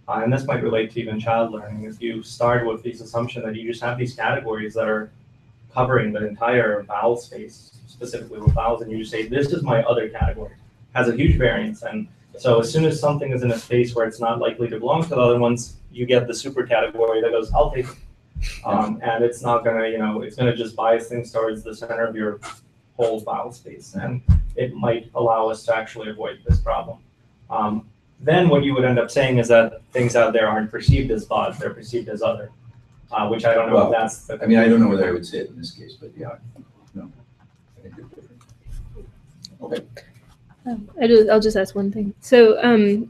B: and this might relate to even child learning. If you start with this assumption that you just have these categories that are covering the entire vowel space, specifically with vowels, and you just say, this is my other category, has a huge variance. And so as soon as something is in a space where it's not likely to belong to the other ones, you get the super category that goes, I'll take it. And it's not gonna, it's gonna just bias things towards the center of your whole vowel space. And it might allow us to actually avoid this problem. then what you would end up saying is that things out there aren't perceived as odd, they're perceived as other, which I don't know
J: Well,
B: if that's the.
J: I mean, I don't know whether I would say it in this case, but yeah, no. I think they're different. Okay.
G: I'll just ask one thing. So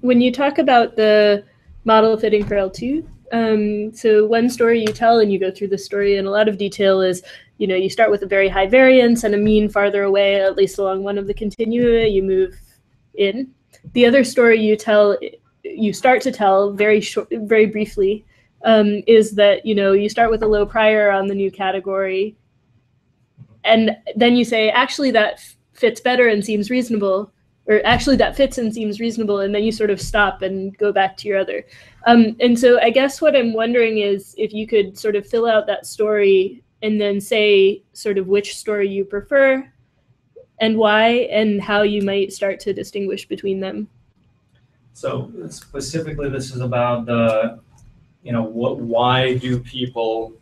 G: when you talk about the model fitting for L2, so one story you tell and you go through the story in a lot of detail is, you know, you start with a very high variance and a mean farther away, at least along one of the continua, you move in. The other story you tell, you start to tell very short, very briefly, is that, you know, you start with a low prior on the new category, and then you say, actually that fits better and seems reasonable, or actually that fits and seems reasonable, and then you sort of stop and go back to your other. And so I guess what I'm wondering is if you could sort of fill out that story and then say sort of which story you prefer and why, and how you might start to distinguish between them.
B: So specifically, this is about the, you know, why do people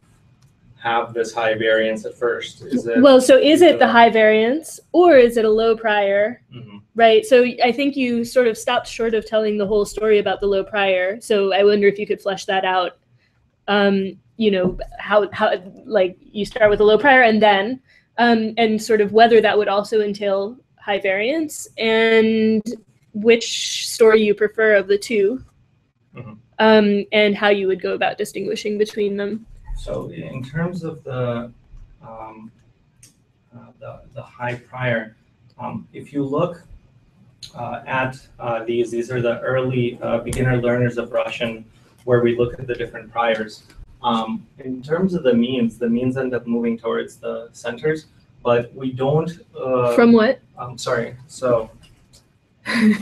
B: have this high variance at first? Is it,
G: well, so is it the high variance or is it a low prior?
B: Mm-hmm.
G: Right. So I think you sort of stopped short of telling the whole story about the low prior. So I wonder if you could flesh that out. You know, how like you start with a low prior and then, and sort of whether that would also entail high variance and which story you prefer of the two, and how you would go about distinguishing between them.
B: So in terms of the high prior, if you look at these are the early beginner learners of Russian, where we look at the different priors. In terms of the means end up moving towards the centers, but we don't.
G: From what?
B: Sorry. So if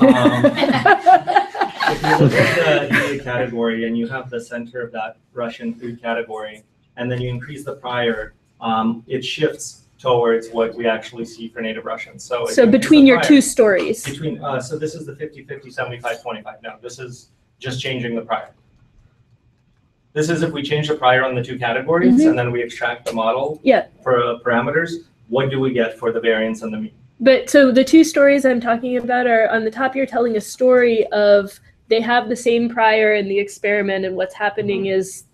B: you look at the food category and you have the center of that Russian food category, and then you increase the prior, it shifts towards what we actually see for native Russians. So
G: between your two stories.
B: Between so this is the 50-50, 75-25. No, this is just changing the prior. This is if we change the prior on the two categories and then we extract the model for parameters, what do we get for the variance and the mean?
G: But so the two stories I'm talking about are on the top, you're telling a story of they have the same prior in the experiment, and what's happening is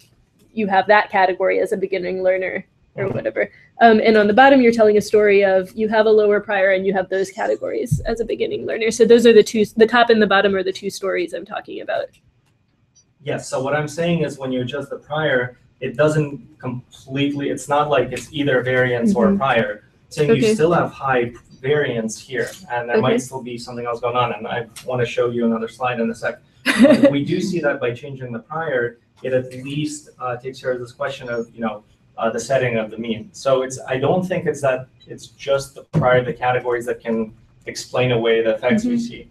G: you have that category as a beginning learner or whatever. And on the bottom, you're telling a story of you have a lower prior and you have those categories as a beginning learner. So those are the two, the top and the bottom are the two stories I'm talking about.
B: Yes, so what I'm saying is when you adjust the prior, it doesn't completely, it's not like it's either variance or prior. So you still have high variance here, and there might still be something else going on, and I want to show you another slide in a sec. But we do see that by changing the prior, it at least takes care of this question of, you know, the setting of the mean. So it's, I don't think it's that it's just the prior, the categories that can explain away the effects we see.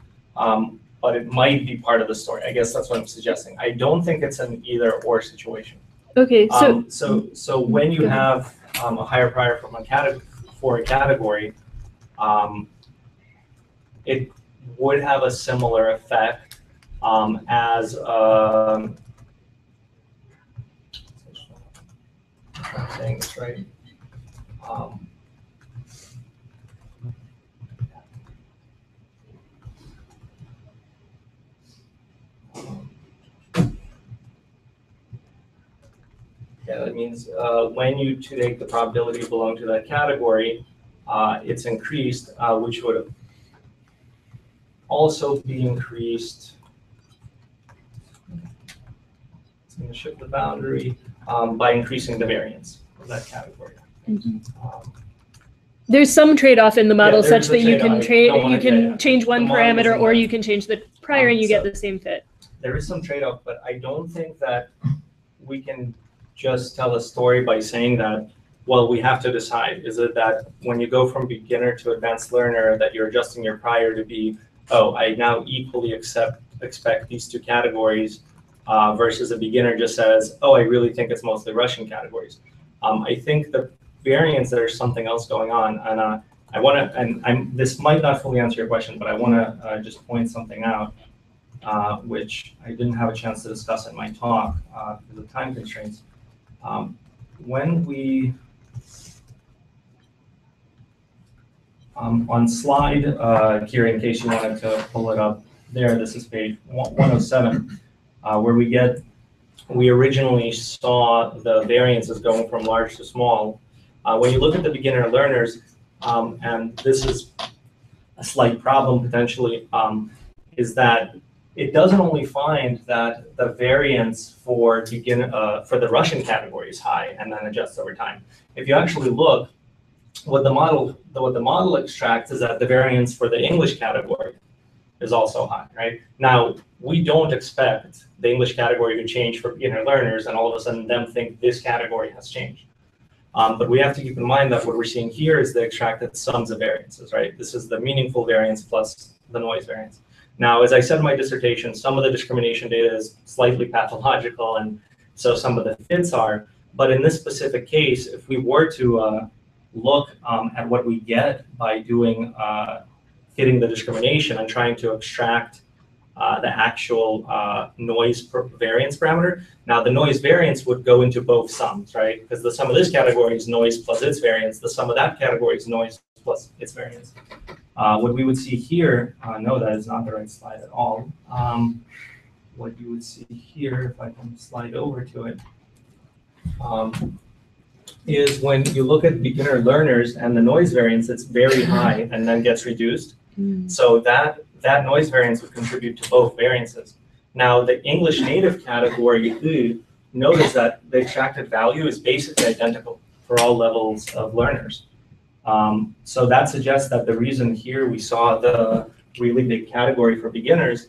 B: But it might be part of the story. I guess that's what I'm suggesting. I don't think it's an either or situation.
G: Okay, so
B: so when you have a higher prior from a category, it would have a similar effect as I'm saying this right. Yeah, that means when you take the probability to belong to that category, it's increased, which would also be increased. It's going to shift the boundary by increasing the variance of that category.
G: There's some trade-off in the model such that you can change one parameter or you can change the prior and you get the same fit.
B: There is some trade-off, but I don't think that we can just tell a story by saying that, well, we have to decide. Is it that when you go from beginner to advanced learner that you're adjusting your prior to be, oh, I now equally expect these two categories versus a beginner just says, oh, I really think it's mostly Russian categories. I think the variance, there's something else going on. And I want to, and this might not fully answer your question, but I want to just point something out, which I didn't have a chance to discuss in my talk because of time constraints. When we, on slide here, in case you wanted to pull it up, there, this is page 107, where we originally saw the variances going from large to small. When you look at the beginner learners, and this is a slight problem potentially, is that it doesn't only find that the variance for the Russian category is high and then adjusts over time. If you actually look, what the model extracts is that the variance for the English category is also high, right? Now, we don't expect the English category to change for beginner learners and all of a sudden them think this category has changed. But we have to keep in mind that what we're seeing here is the extracted sums of variances, right? This is the meaningful variance plus the noise variance. Now, as I said in my dissertation, some of the discrimination data is slightly pathological, and so some of the fits are. But in this specific case, if we were to look at what we get by doing fitting the discrimination and trying to extract the actual noise variance parameter. Now, the noise variance would go into both sums, right? Because the sum of this category is noise plus its variance. The sum of that category is noise plus its variance. What we would see here, no, that is not the right slide at all. What you would see here, if I can slide over to it, is when you look at beginner learners and the noise variance, it's very high and then gets reduced. So that noise variance would contribute to both variances. Now, the English native category, notice that the extracted value is basically identical for all levels of learners. So that suggests that the reason here we saw the really big category for beginners,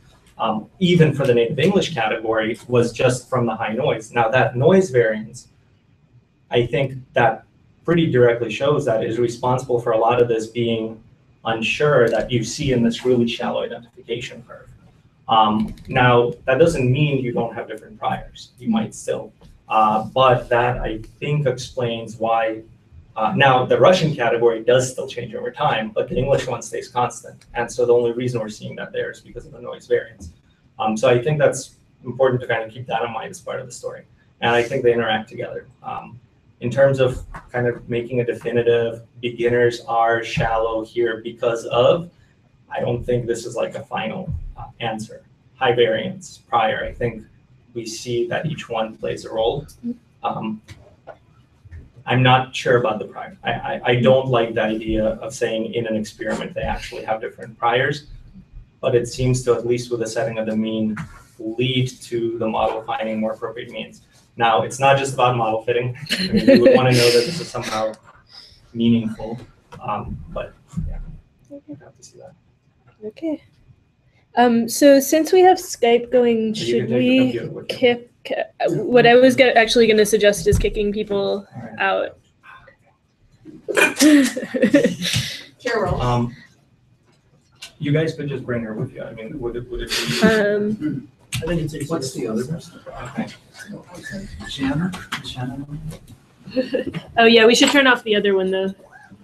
B: even for the native English category, was just from the high noise. Now, that noise variance, I think that pretty directly shows that is responsible for a lot of this being unsure that you see in this really shallow identification curve. Now, that doesn't mean you don't have different priors. You might still. But that, I think, explains why. Now, the Russian category does still change over time, but the English one stays constant. And so the only reason we're seeing that there is because of the noise variance. So I think that's important to kind of keep that in mind as part of the story. And I think they interact together. In terms of kind of making a definitive, beginners are shallow here because of, I don't think this is like a final answer. High variance, prior, I think we see that each one plays a role. I'm not sure about the prior. I don't like the idea of saying in an experiment they actually have different priors, but it seems to, at least with the setting of the mean, lead to the model finding more appropriate means. Now, it's not just about model fitting. I mean, we would want to know that this is somehow meaningful, but yeah, you have to see that.
G: Okay. So since we have Skype going, should we kick? What I was actually going to suggest is kicking people out.
C: Carol.
B: You guys could just bring her with you. I mean, would it be?
D: I think it's what's the other person?
B: Okay.
D: Shannon?
G: Oh yeah, we should turn off the other one though.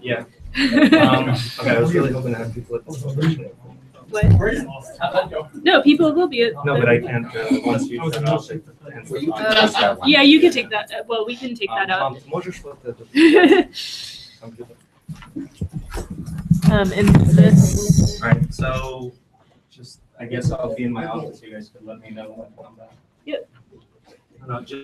B: Yeah. Okay, I was really hoping to have people at the
G: What? No, people will be.
B: No, but I can't once you turn off it.
G: Yeah, you can take that. Well, we can take that out. And this.
B: All right, so just I guess I'll be in my office. You guys could let me know when to come back.
G: Yep.
B: Just